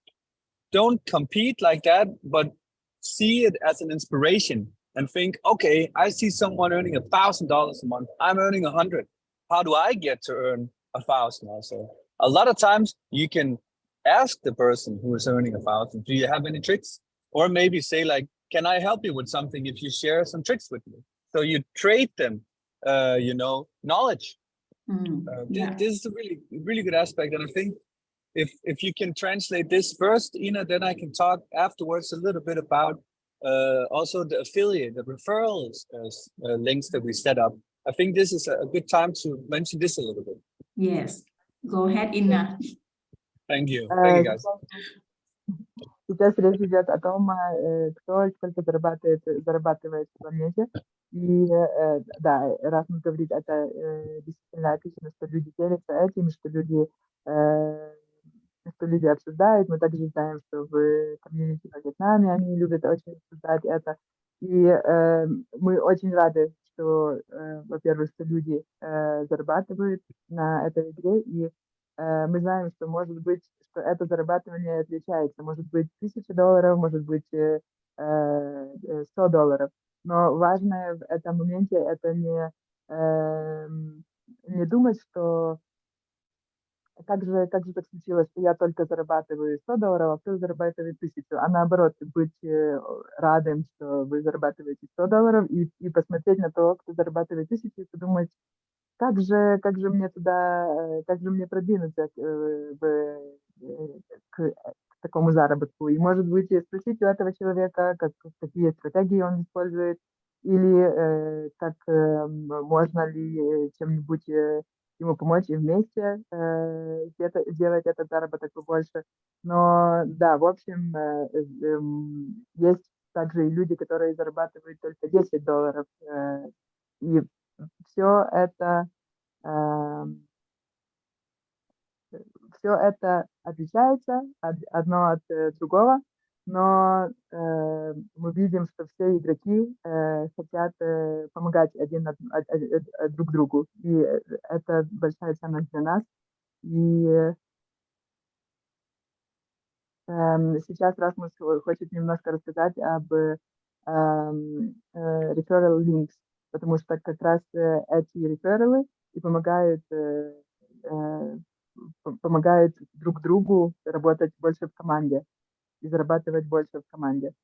don't compete like that, but see it as an inspiration. And think, okay, I see someone earning $1,000 a month. I'm earning 100. How do I get to earn 1,000 also? A lot of times you can ask the person who is earning 1,000, do you have any tricks? Or maybe say like, can I help you with something if you share some tricks with me? So you trade them, knowledge. This is a really, really good aspect. And I think if you can translate this first, Ina, then I can talk afterwards a little bit about also the affiliate, the referrals links that we set up. I think this is a good time to mention this a little bit. Yes, go ahead, Ina. Thank you. Thank you, guys. Сейчас речь идет о том, кто сколько зарабатывает в планете. И да, раз мы говорим, это действительно отлично, что люди делятся этим, что люди обсуждают. Мы также знаем, что в комьюнити во Вьетнаме они любят очень обсуждать это. И мы очень рады, что, во-первых, что люди зарабатывают на этой игре. И мы знаем, что может быть, что это зарабатывание отличается. Может быть $1000, может быть $100. Но важное в этом моменте это не думать, что как же так случилось, что я только зарабатываю $100, а кто зарабатывает 1000. А наоборот, быть радым, что вы зарабатываете $100, и посмотреть на того, кто зарабатывает 1000, и подумать, как же мне как же мне продвинуться к такому заработку. И, может быть, спросить у этого человека, какие стратегии он использует, или можно ли чем-нибудь ему помочь и вместе сделать этот заработок побольше. Но да, в общем, есть также и люди, которые зарабатывают только $10. И все это отличается одно от другого, но мы видим, что все игроки хотят помогать друг другу, и это большая ценность для нас. И сейчас Расмус хочет немножко рассказать об referral links, потому что как раз эти рефералы и помогают друг другу работать больше в команде и зарабатывать больше в команде.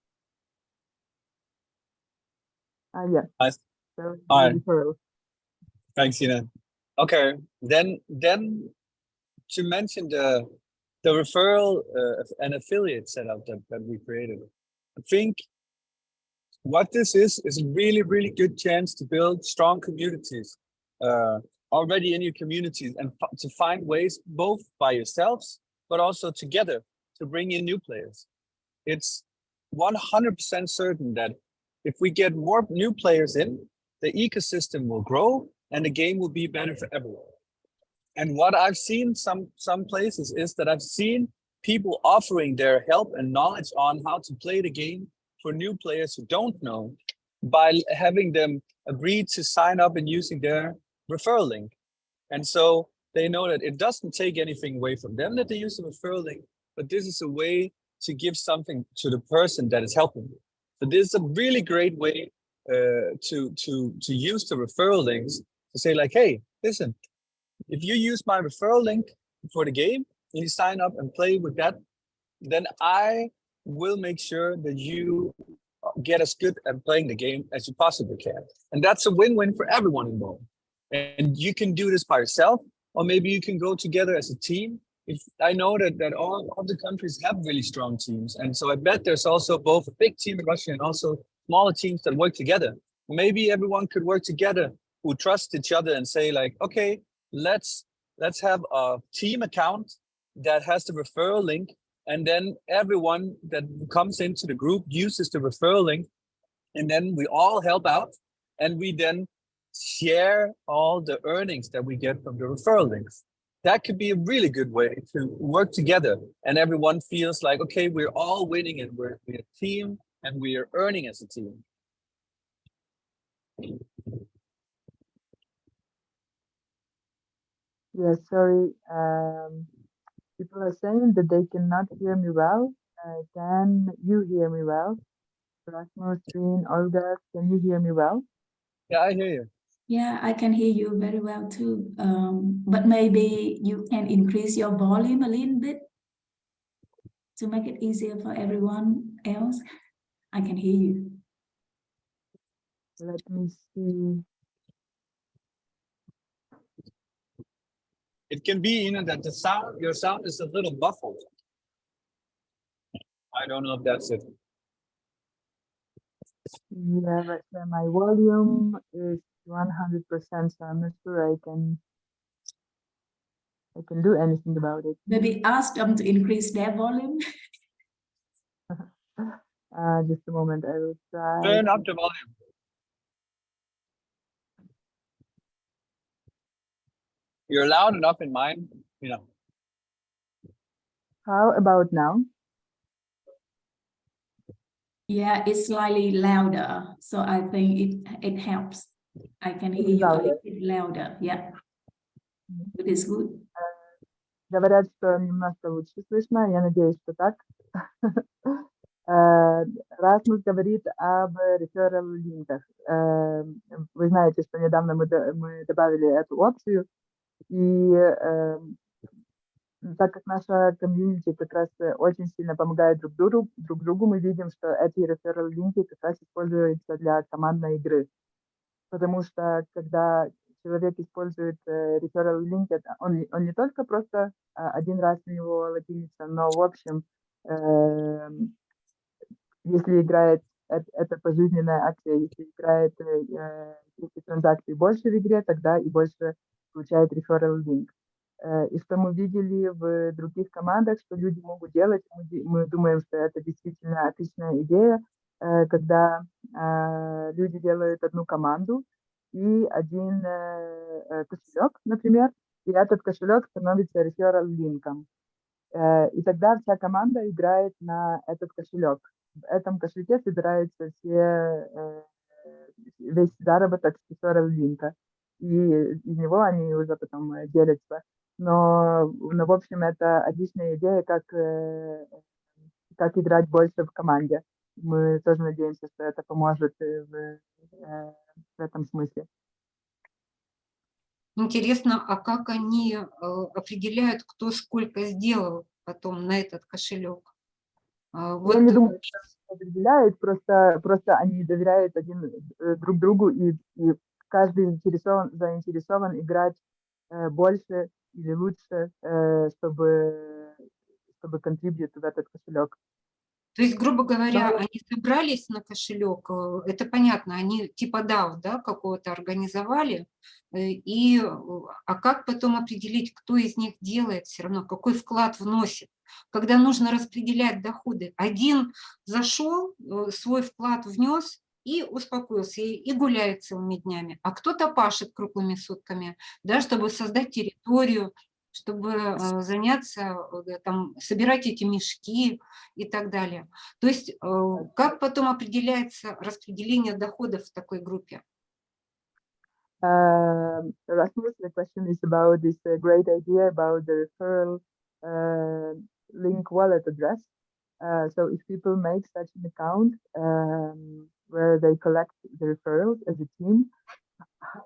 Yeah. So, referrals. Thanks, Ina. Okay, then to mention the referral and affiliate setup that we created. I think what this is a really good chance to build strong communities already in your communities, and to find ways both by yourselves but also together to bring in new players. It's 100% certain that if we get more new players in, the ecosystem will grow and the game will be better for everyone. And what I've seen some places is that I've seen people offering their help and knowledge on how to play the game for new players who don't know, by having them agree to sign up and using their referral link. And so they know that it doesn't take anything away from them that they use the referral link, but this is a way to give something to the person that is helping you. So this is a really great way to use the referral links to say like, hey, listen, if you use my referral link for the game and you sign up and play with that, then I will make sure that you get as good at playing the game as you possibly can. And that's a win-win for everyone involved. And you can do this by yourself, or maybe you can go together as a team. If I know that all of the countries have really strong teams. And so I bet there's also both a big team in Russia and also smaller teams that work together. Maybe everyone could work together who trust each other and say like, okay, let's have a team account that has the referral link, and then everyone that comes into the group uses the referral link, and then we all help out, and we then share all the earnings that we get from the referral links. That could be a really good way to work together, and everyone feels like, okay, we're all winning and we're a team and we are earning as a team. Yeah, sorry. People are saying that they cannot hear me well. Can you hear me well? Rasmus, Trine, Olga, can you hear me well? Yeah, I hear you. Yeah, I can hear you very well too. But maybe you can increase your volume a little bit to make it easier for everyone else. I can hear you. Let me see. It can be, that your sound is a little muffled. I don't know if that's it. Yeah, but my volume is 100%, so I'm not sure I can do anything about it. Maybe ask them to increase their volume. Just a moment, I will try. Turn up the volume. You're loud enough in mine, you know. How about now? Yeah, it's slightly louder, so I think it helps. I can hear is you a louder. little bit louder. Yeah, it is good. Говорят, что немножко лучше слышно. Я надеюсь, что так. Расмус говорит об referral линках. Вы знаете, что недавно мы добавили эту опцию, и так как наша комьюнити как раз очень сильно помогает друг другу, мы видим, что эти referral линки как раз используются для командной игры. Потому что когда человек использует referral link, он не только просто один раз в него логинится, но в общем, если играет, это пожизненная акция, если играет если транзакций больше в игре, тогда и больше получает referral link. И что мы видели в других командах, что люди могут делать, мы думаем, что это действительно отличная идея, когда люди делают одну команду и один кошелек, например, и этот кошелек становится referral линком. И тогда вся команда играет на этот кошелек. В этом кошельке собирается весь заработок с referral линка. И из него они уже потом делятся. Но в общем, это отличная идея, как играть больше в команде. Мы тоже надеемся, что это поможет в этом смысле. Интересно, а как они определяют, кто сколько сделал потом на этот кошелек? Я не думаю, что это определяет, просто они доверяют друг другу, и каждый заинтересован играть больше или лучше, чтобы контрибьют в этот кошелек. То есть, грубо говоря, они собрались на кошелек, это понятно, они типа DAO, да, какого-то организовали, а как потом определить, кто из них делает все равно, какой вклад вносит? Когда нужно распределять доходы, один зашел, свой вклад внес и успокоился, и гуляет целыми днями, а кто-то пашет круглыми сутками, да, чтобы создать территорию, чтобы заняться, там, собирать эти мешки и так далее. То есть как потом определяется распределение доходов в такой группе? Rasmus, the question is about this great idea about the referral link wallet address. So if people make such an account where they collect the referrals as a team,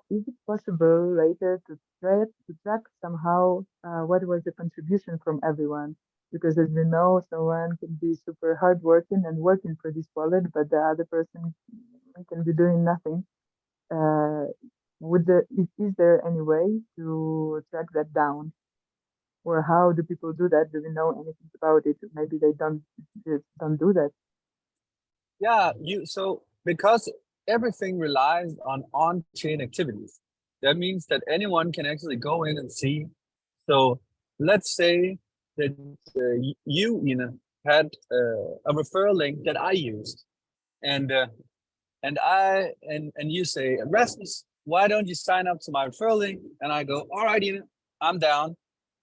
is it possible later to track somehow what was the contribution from everyone? Because as we know, someone can be super hardworking and working for this wallet, but the other person can be doing nothing. Is there any way to track that down? Or how do people do that? Do we know anything about it? Maybe they don't do that. Yeah, so because everything relies on on-chain activities, that means that anyone can actually go in and see. So let's say that you, Ina, had a referral link that I used, and you say, Rasmus, why don't you sign up to my referral link? And I go, all right, Ina, I'm down.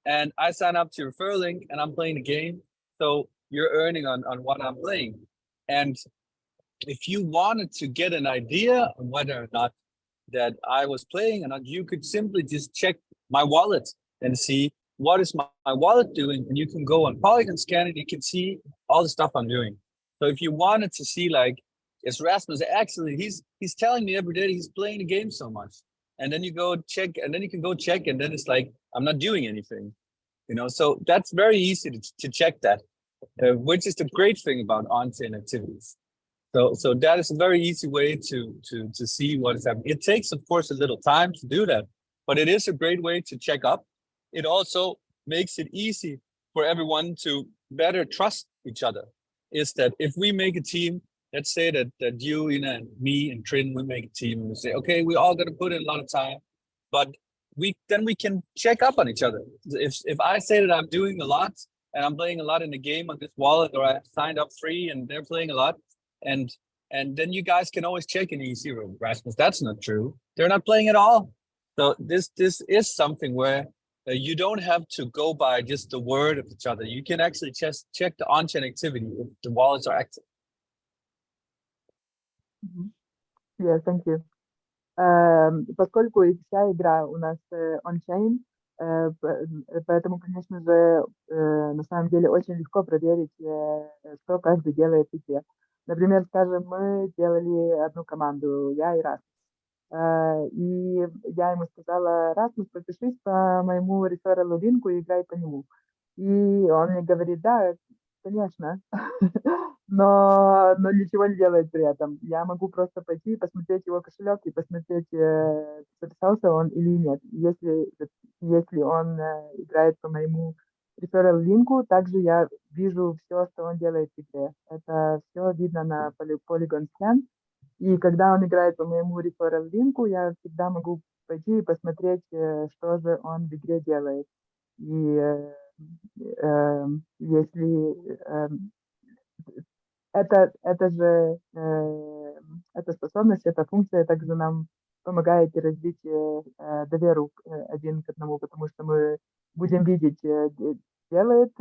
And I sign up to your referral link and I'm playing the game. So you're earning on what I'm playing. And if you wanted to get an idea on whether or not that I was playing or not, you could simply just check my wallet and see what is my wallet doing. And you can go on Polygon scan and you can see all the stuff I'm doing. So if you wanted to see, like, is Rasmus actually, he's telling me every day he's playing the game so much. And then you go check, and then you can go check, and then it's like, I'm not doing anything, you know? So that's very easy to check that, which is the great thing about on-chain activities. So that is a very easy way to see what is happening. It takes, of course, a little time to do that, but it is a great way to check up. It also makes it easy for everyone to better trust each other. Is that if we make a team, let's say that you, Ina, and me and Trin, we make a team and we say, okay, we all got to put in a lot of time, but then we can check up on each other. If I say that I'm doing a lot and I'm playing a lot in the game on this wallet, or I signed up free and they're playing a lot. And then you guys can always check in E0, Rasmus. That's not true. They're not playing at all. So this is something where you don't have to go by just the word of each other. You can actually just check the on-chain activity if the wallets are active. Yeah, thank you. Поскольку вся игра у нас on-chain, поэтому, конечно же, на самом деле очень легко проверить, что каждый делает в игре. Например, скажем, мы делали одну команду, я и Расмус. И я ему сказала: Расмус, подпишись по моему рефералу линку и играй по нему. И он мне говорит: да, конечно, но ничего не делает при этом. Я могу просто пойти и посмотреть его кошелек и посмотреть, подписался он или нет. Если он играет по моему реферал линку, также я вижу все, что он делает в игре. Это все видно на Polygon Scan. И когда он играет по моему реферал линку, я всегда могу пойти и посмотреть, что же он в игре делает. И если эта способность, эта функция также нам помогает и развить доверу один к одному, потому что мы будем видеть, делает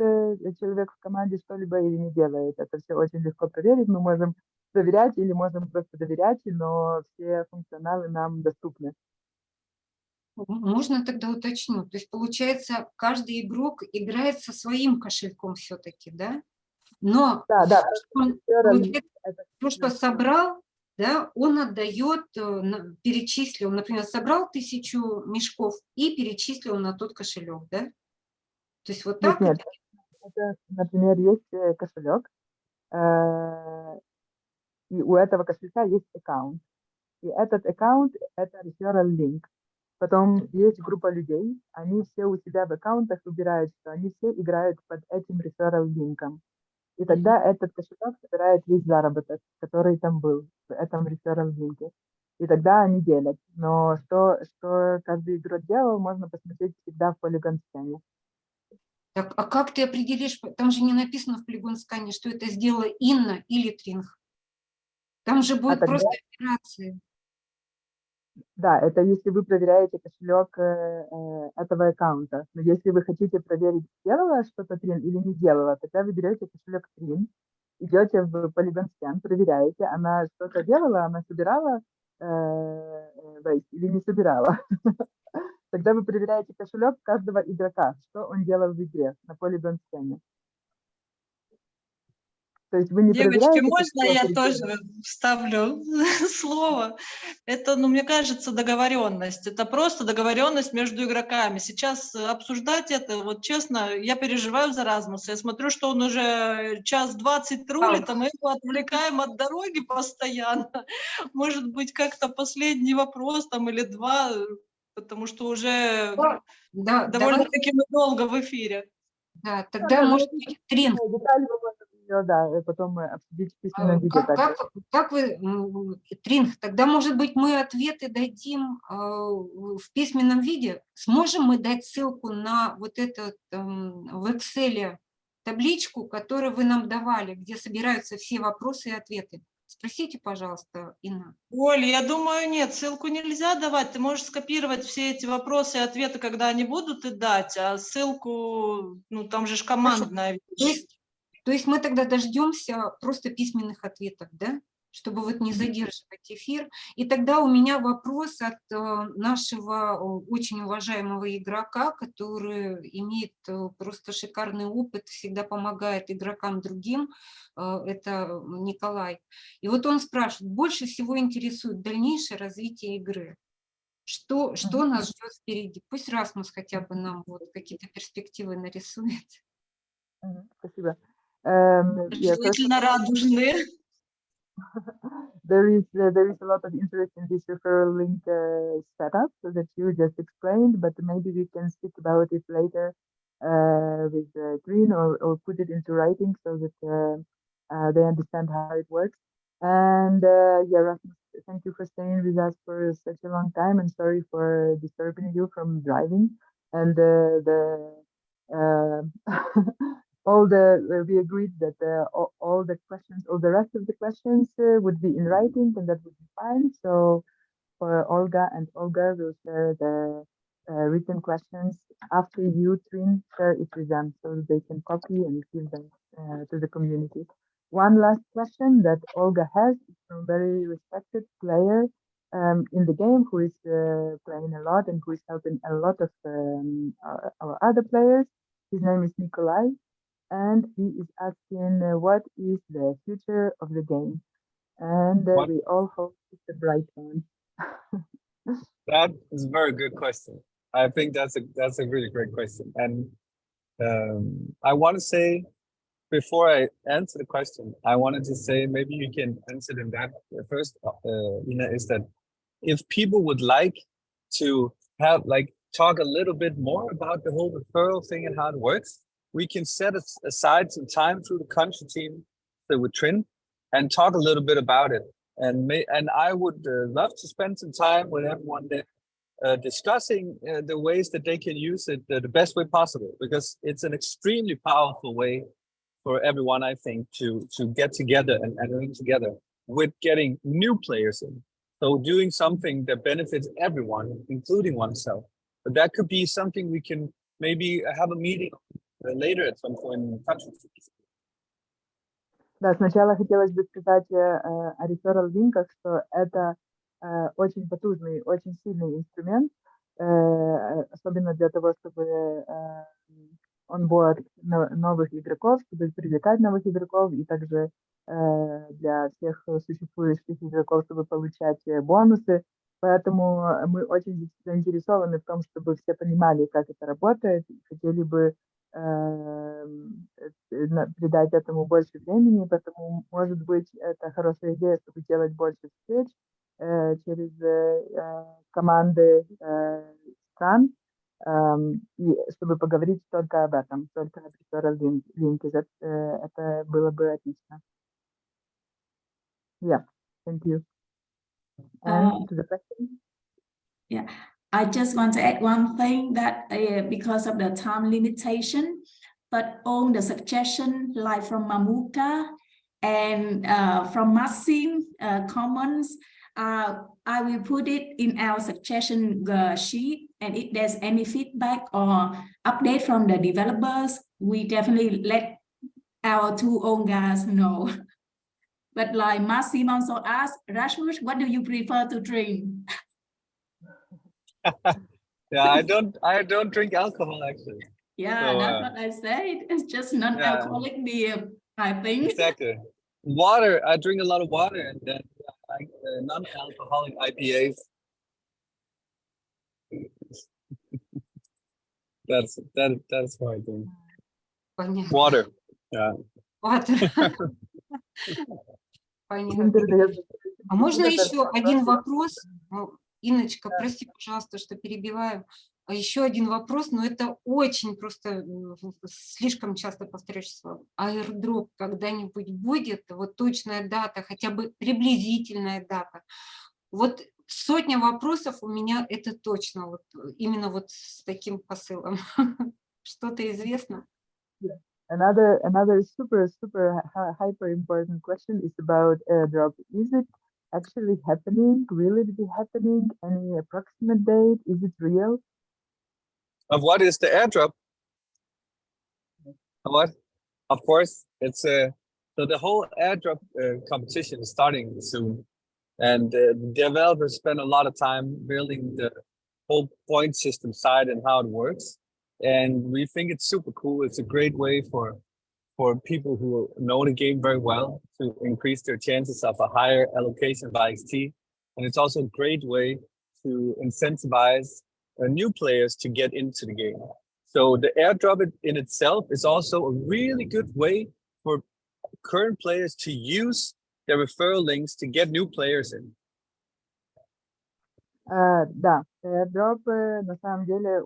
человек в команде что-либо или не делает. Это все очень легко проверить. Мы можем проверять или можем просто доверять, но все функционалы нам доступны. Можно тогда уточню? То есть, получается, каждый игрок играет со своим кошельком все-таки, да? Но Да, то, что собрал, да, он отдает, перечислил, например, собрал 1000 мешков и перечислил на тот кошелек, да? То есть вот так? Нет, это, например, есть кошелек, и у этого кошелька есть аккаунт. И этот аккаунт – это referral link. Потом есть группа людей, они все у себя в аккаунтах выбирают, что они все играют под этим referral линком. И тогда этот кошелек собирает весь заработок, который там был в этом referral линке. И тогда они делят. Но что каждый игрок делал, можно посмотреть всегда в Polygon Scan. Так, а как ты определишь, там же не написано в Polygon Scan, что это сделала Инна или Тринг. Там же будет просто операции. Да, это если вы проверяете кошелек этого аккаунта. Но если вы хотите проверить, делала что-то Трин или не делала, тогда вы берете кошелек Трин, идете в Polygon Scan, проверяете, она что-то делала, она собирала или не собирала. Тогда вы проверяете кошелек каждого игрока, что он делал в игре на Polygon Scan. То есть вы не Девочки, проверяете, можно я тоже вставлю слово? Это, мне кажется, договоренность. Это просто договоренность между игроками. Сейчас обсуждать это, вот честно, я переживаю за Расмуса. Я смотрю, что он уже 1:20 рулит, а мы его отвлекаем от дороги постоянно. Может быть, как-то последний вопрос там или два, потому что уже довольно-таки мы долго в эфире. Да, тогда, может быть, Тринг. Да, потом мы обсудить в письменном виде. Как вы, Тринг, тогда, может быть, мы ответы дадим в письменном виде? Сможем мы дать ссылку на вот этот в Excel табличку, которую вы нам давали, где собираются все вопросы и ответы? Спросите, пожалуйста, Инна. Оля, я думаю, нет, ссылку нельзя давать. Ты можешь скопировать все эти вопросы и ответы, когда они будут, и дать, а ссылку, там же командная вещь. То есть мы тогда дождемся просто письменных ответов, да? Чтобы вот не задерживать эфир. И тогда у меня вопрос от нашего очень уважаемого игрока, который имеет просто шикарный опыт, всегда помогает игрокам другим, это Николай. И вот он спрашивает, больше всего интересует дальнейшее развитие игры. Что нас ждет впереди? Пусть Расмус хотя бы нам вот какие-то перспективы нарисует. Спасибо. Желательно радужные. There is a lot of interest in this referral link setup that you just explained, but maybe we can speak about it later with Green or put it into writing so that they understand how it works. And Rasmus, thank you for staying with us for such a long time, and sorry for disturbing you from driving. And we agreed that all the questions, all the rest of the questions would be in writing, and that would be fine. So for Olga and Olga will share the written questions after you, Trin, share it with them so they can copy and give them to the community. One last question that Olga has from a very respected player in the game who is playing a lot and who is helping a lot of our other players. His name is Nikolai, and he is asking what is the future of the game? And we all hope it's a bright one. That is a very good question. I think that's a really great question. And I want to say, before I answer the question, I wanted to say, maybe you can answer them that first, Ina, is that if people would like to have talk a little bit more about the whole referral thing and how it works, we can set aside some time through the country team with Trin and talk a little bit about it. And I would love to spend some time with everyone there discussing the ways that they can use it the best way possible, because it's an extremely powerful way for everyone, I think, to get together and learn together with getting new players in. So doing something that benefits everyone, including oneself. But that could be something we can maybe have a meeting later at some point in the country. Да, сначала хотелось бы сказать о referral линках, что это очень потужный, очень сильный инструмент, особенно для того, чтобы онборд новых игроков, чтобы привлекать новых игроков, и также для всех существующих игроков, чтобы получать бонусы. Поэтому мы очень заинтересованы в том, чтобы все понимали, как это работает, и хотели бы придать этому больше времени, поэтому, может быть, это хорошая идея, чтобы делать больше встреч через команды стран, и чтобы поговорить только об этом, только о referral linkage. Это было бы отлично. Yeah, thank you. And to the question? Yeah, I just want to add one thing that because of the time limitation, but on the suggestion like from Mamuka and from Maxim comments, I will put it in our suggestion sheet, and if there's any feedback or update from the developers, we definitely let our two own guys know. But like Maxim also asked, Rasmus, what do you prefer to drink? Yeah, I don't drink alcohol actually. Yeah, so, that's what I said. It's just non-alcoholic beer, I think. Exactly. Water. I drink a lot of water, and then non-alcoholic IPAs. That's what I drink. Понятно. Water. Yeah. Water. Понятно. А можно еще один вопрос? Инночка, прости, пожалуйста, что перебиваю. Еще один вопрос, но это очень просто слишком часто повторяющее слово. Airdrop когда-нибудь будет? Вот точная дата, хотя бы приблизительная дата. Вот сотня вопросов у меня это точно, вот именно вот с таким посылом. Что-то известно? Another super hyper important question is about airdrop. Is it actually happening? Will it be happening? Any approximate date? Is it real? Of what is the airdrop? What? Of course, it's so the whole airdrop competition is starting soon, and the developers spend a lot of time building the whole point system side and how it works. And we think it's super cool. It's a great way for people who know the game very well to increase their chances of a higher allocation of IXT. And it's also a great way to incentivize new players to get into the game. So the airdrop in itself is also a really good way for current players to use their referral links to get new players in. Да, airdrop на самом деле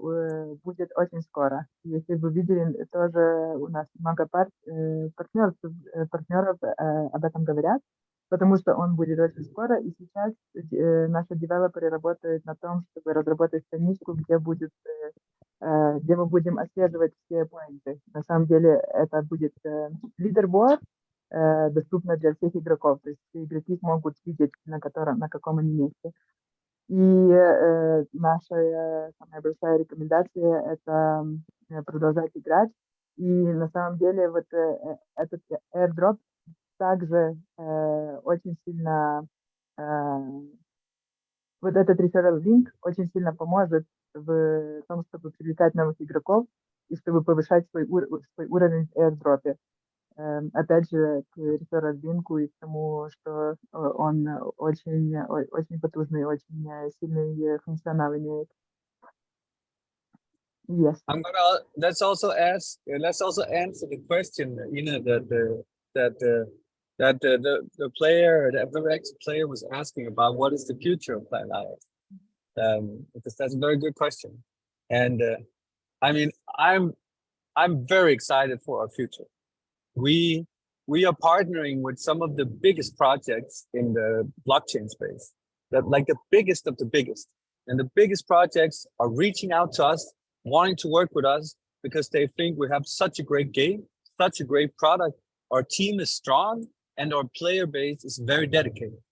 будет очень скоро. Если вы видели, тоже у нас много партнеров об этом говорят, потому что он будет очень скоро. И сейчас наши девелоперы работают на том, чтобы разработать страничку, где будет где мы будем отслеживать все поинты. На самом деле это будет лидерборд, доступно для всех игроков, то есть все игроки смогут видеть, на каком они месте. И наша самая большая рекомендация – это продолжать играть. И на самом деле вот этот airdrop также очень сильно, вот этот referral link очень сильно поможет в том, чтобы привлекать новых игроков и чтобы повышать свой уровень в airdrop. Опять же, к referral link и к тому, что он очень потужный, очень сильный функционал имеет. Yes. Let's also answer the question, that the player, the FX player was asking about what is the future of Planet Island, because that's a very good question, and I mean, I'm very excited for our future. We are partnering with some of the biggest projects in the blockchain space, like the biggest of the biggest, and the biggest projects are reaching out to us, wanting to work with us because they think we have such a great game, such a great product. Our team is strong and our player base is very dedicated.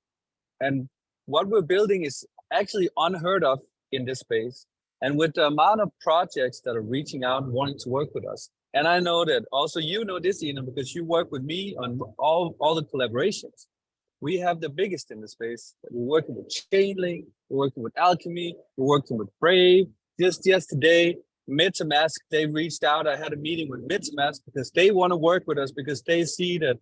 And what we're building is actually unheard of in this space. And with the amount of projects that are reaching out, wanting to work with us. And I know that also you know this, Ina, because you work with me on all the collaborations. We have the biggest in the space. We're working with Chainlink, we're working with Alchemy, we're working with Brave. Just yesterday, MetaMask, they reached out. I had a meeting with MetaMask because they want to work with us because they see that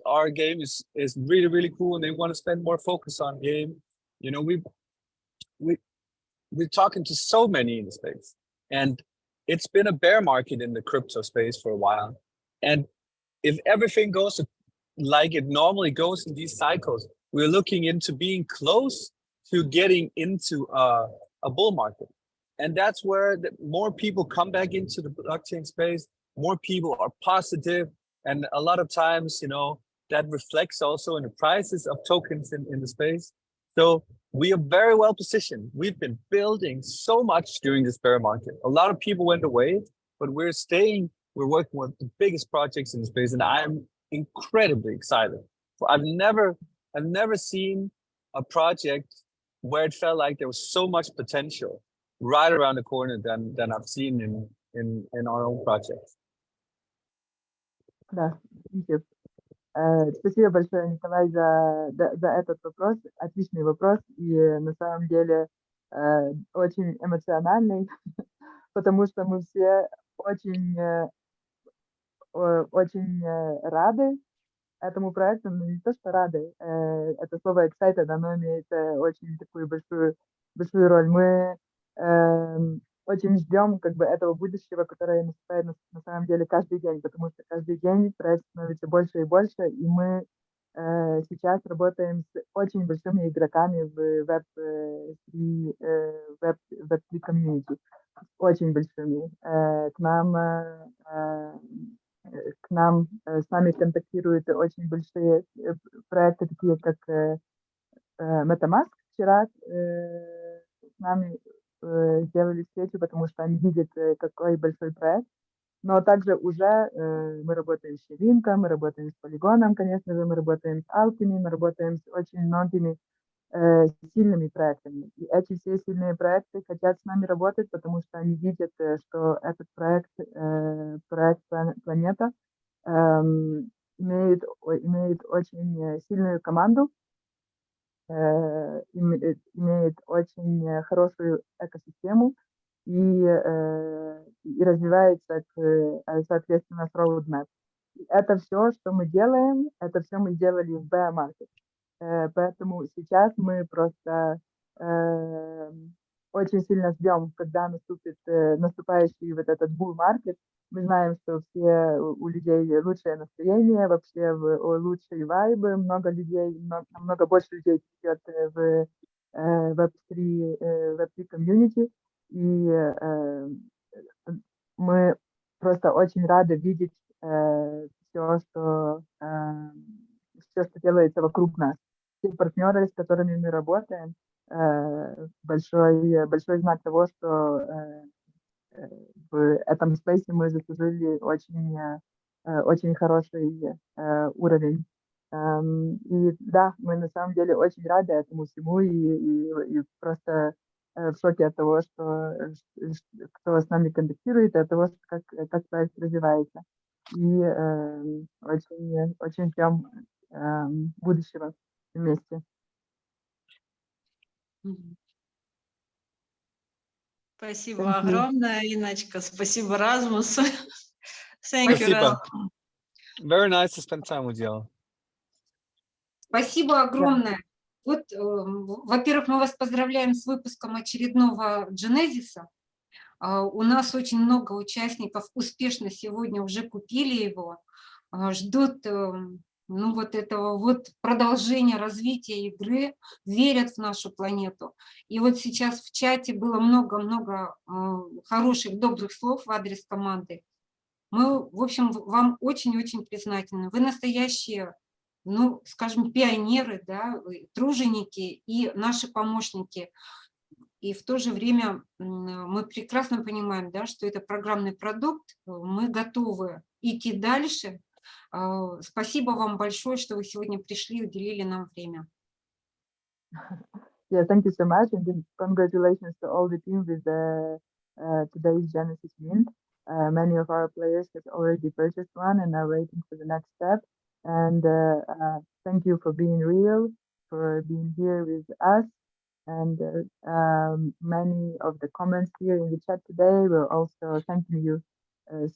our game is really, really cool and they want to spend more focus on game. You know, we're talking to so many in the space, and it's been a bear market in the crypto space for a while. And if everything goes like it normally goes in these cycles, we're looking into being close to getting into a bull market. And that's where more people come back into the blockchain space, more people are positive. And a lot of times, you know, that reflects also in the prices of tokens in the space. So we are very well positioned. We've been building so much during this bear market. A lot of people went away, but we're working with the biggest projects in the space, and I'm incredibly excited. I've never seen a project where it felt like there was so much potential right around the corner than I've seen in our own projects. Да, спасибо большое, Николай, за этот вопрос. Отличный вопрос и на самом деле очень эмоциональный, потому что мы все очень рады этому проекту, но не то, что рады. Это слово excited, оно имеет очень такую большую роль. Мы очень ждем как бы этого будущего, которое наступает на самом деле каждый день, потому что каждый день проект становится больше и больше, и мы сейчас работаем с очень большими игроками в Web3 комьюнити, очень большими. С нами контактируют очень большие проекты, такие как MetaMask. Вчера с нами сделали встречу, потому что они видят, какой большой проект. Но также уже мы работаем с Линком, мы работаем с Полигоном, конечно же, мы работаем с Alchemy, мы работаем с очень многими сильными проектами. И эти все сильные проекты хотят с нами работать, потому что они видят, что этот проект Планета, имеет очень сильную команду, имеет очень хорошую экосистему и развивается, соответственно, с roadmap. Это все, что мы делаем, это все мы делали в bear market. Поэтому сейчас мы просто очень сильно ждем, когда наступит наступающий вот этот bull market. Мы знаем, что у людей лучшее настроение, вообще лучшие вайбы, много людей, намного больше людей идет в Web3 комьюнити, и мы просто очень рады видеть все, что делается вокруг нас. Все партнеры, с которыми мы работаем, большой знак того, что в этом спейсе мы заслужили очень хороший уровень. И да, мы на самом деле очень рады этому всему и просто в шоке от того, что кто с нами контактирует, и от того, как проект развивается. И очень ждем будущего вместе. Спасибо огромное, Инночка. Спасибо, Расмус. Thank you, Спасибо. Very nice to spend time with you. Спасибо огромное. Вот, во-первых, мы вас поздравляем с выпуском очередного Genesis'а. У нас очень много участников успешно сегодня уже купили его, ждут ну, вот этого вот продолжения развития игры, верят в нашу планету. И вот сейчас в чате было много-много хороших, добрых слов в адрес команды. Мы, в общем, вам очень-очень признательны. Вы настоящие, ну, скажем, пионеры, да, труженики и наши помощники. И в то же время мы прекрасно понимаем, да, что это программный продукт, мы готовы идти дальше. Спасибо вам большое, что вы сегодня пришли и уделили нам время. Yeah, thank you so much, and congratulations to all the team with today's Genesis Mint. Many of our players have already purchased one and are waiting for the next step. And thank you for being real, for being here with us. And many of the comments here in the chat today were also thanking you.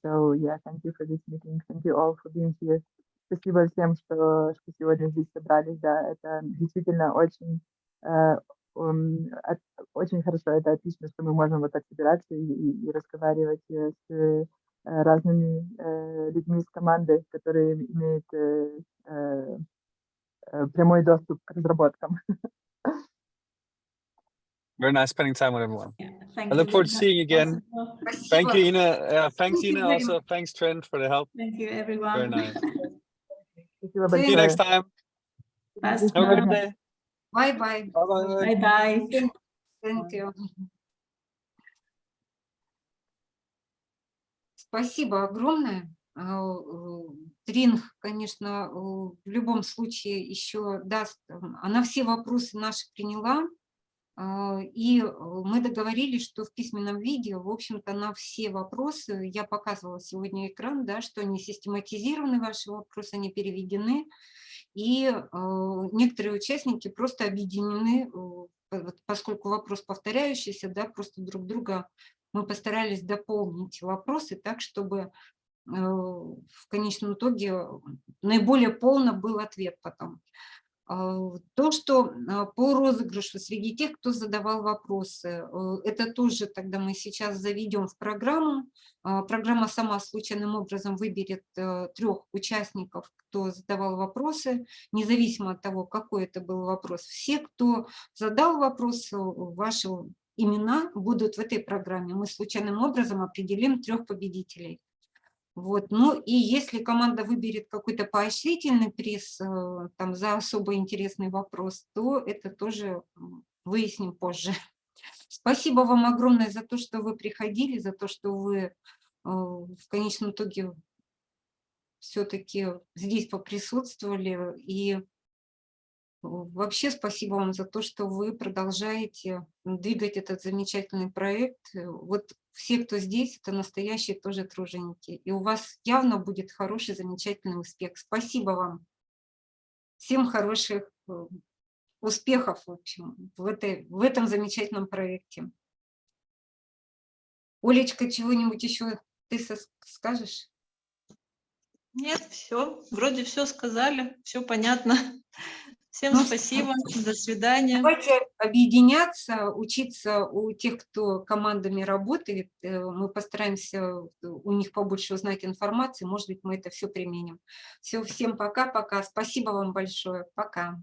So yeah, thank you for this meeting. Thank you all for being here. Спасибо всем, что сегодня здесь собрались. Да, это действительно очень хорошо, это отлично, что мы можем вот так собираться и разговаривать с разными людьми из команды, которые имеют прямой доступ к разработкам. Very nice spending time with everyone. Yeah, I look forward to seeing you again. Спасибо. Thank you, Ina. Thanks, Thank you Ina. very Also, thanks, Trent, for the help. Thank you, everyone. Very nice. Спасибо See you next большое. time. Have a great day. Bye-bye. Bye-bye. Bye-bye. Thank you. Спасибо огромное. Тринг, конечно, в любом случае еще даст, она все вопросы наши приняла, и мы договорились, что в письменном виде, в общем-то, на все вопросы, я показывала сегодня экран, да, что они систематизированы, ваши вопросы, они переведены, и некоторые участники просто объединены, поскольку вопрос повторяющийся, да, просто друг друга мы постарались дополнить вопросы так, чтобы в конечном итоге наиболее полно был ответ потом. То, что по розыгрышу среди тех, кто задавал вопросы, это тоже тогда мы сейчас заведем в программу. Программа сама случайным образом выберет 3 участников, кто задавал вопросы, независимо от того, какой это был вопрос. Все, кто задал вопрос, ваши имена будут в этой программе. Мы случайным образом определим 3 победителей. Вот. Ну и если команда выберет какой-то поощрительный приз там, за особо интересный вопрос, то это тоже выясним позже. Спасибо вам огромное за то, что вы приходили, за то, что вы в конечном итоге все-таки здесь поприсутствовали. И вообще спасибо вам за то, что вы продолжаете двигать этот замечательный проект. Вот все, кто здесь, это настоящие тоже труженики. И у вас явно будет хороший, замечательный успех. Спасибо вам. Всем хороших успехов, в общем, в этом замечательном проекте. Олечка, чего-нибудь еще ты скажешь? Нет, все, вроде все сказали, все понятно. Всем спасибо, до свидания. Давайте объединяться, учиться у тех, кто командами работает. Мы постараемся у них побольше узнать информации. Может быть, мы это все применим. Все, всем пока-пока. Спасибо вам большое. Пока.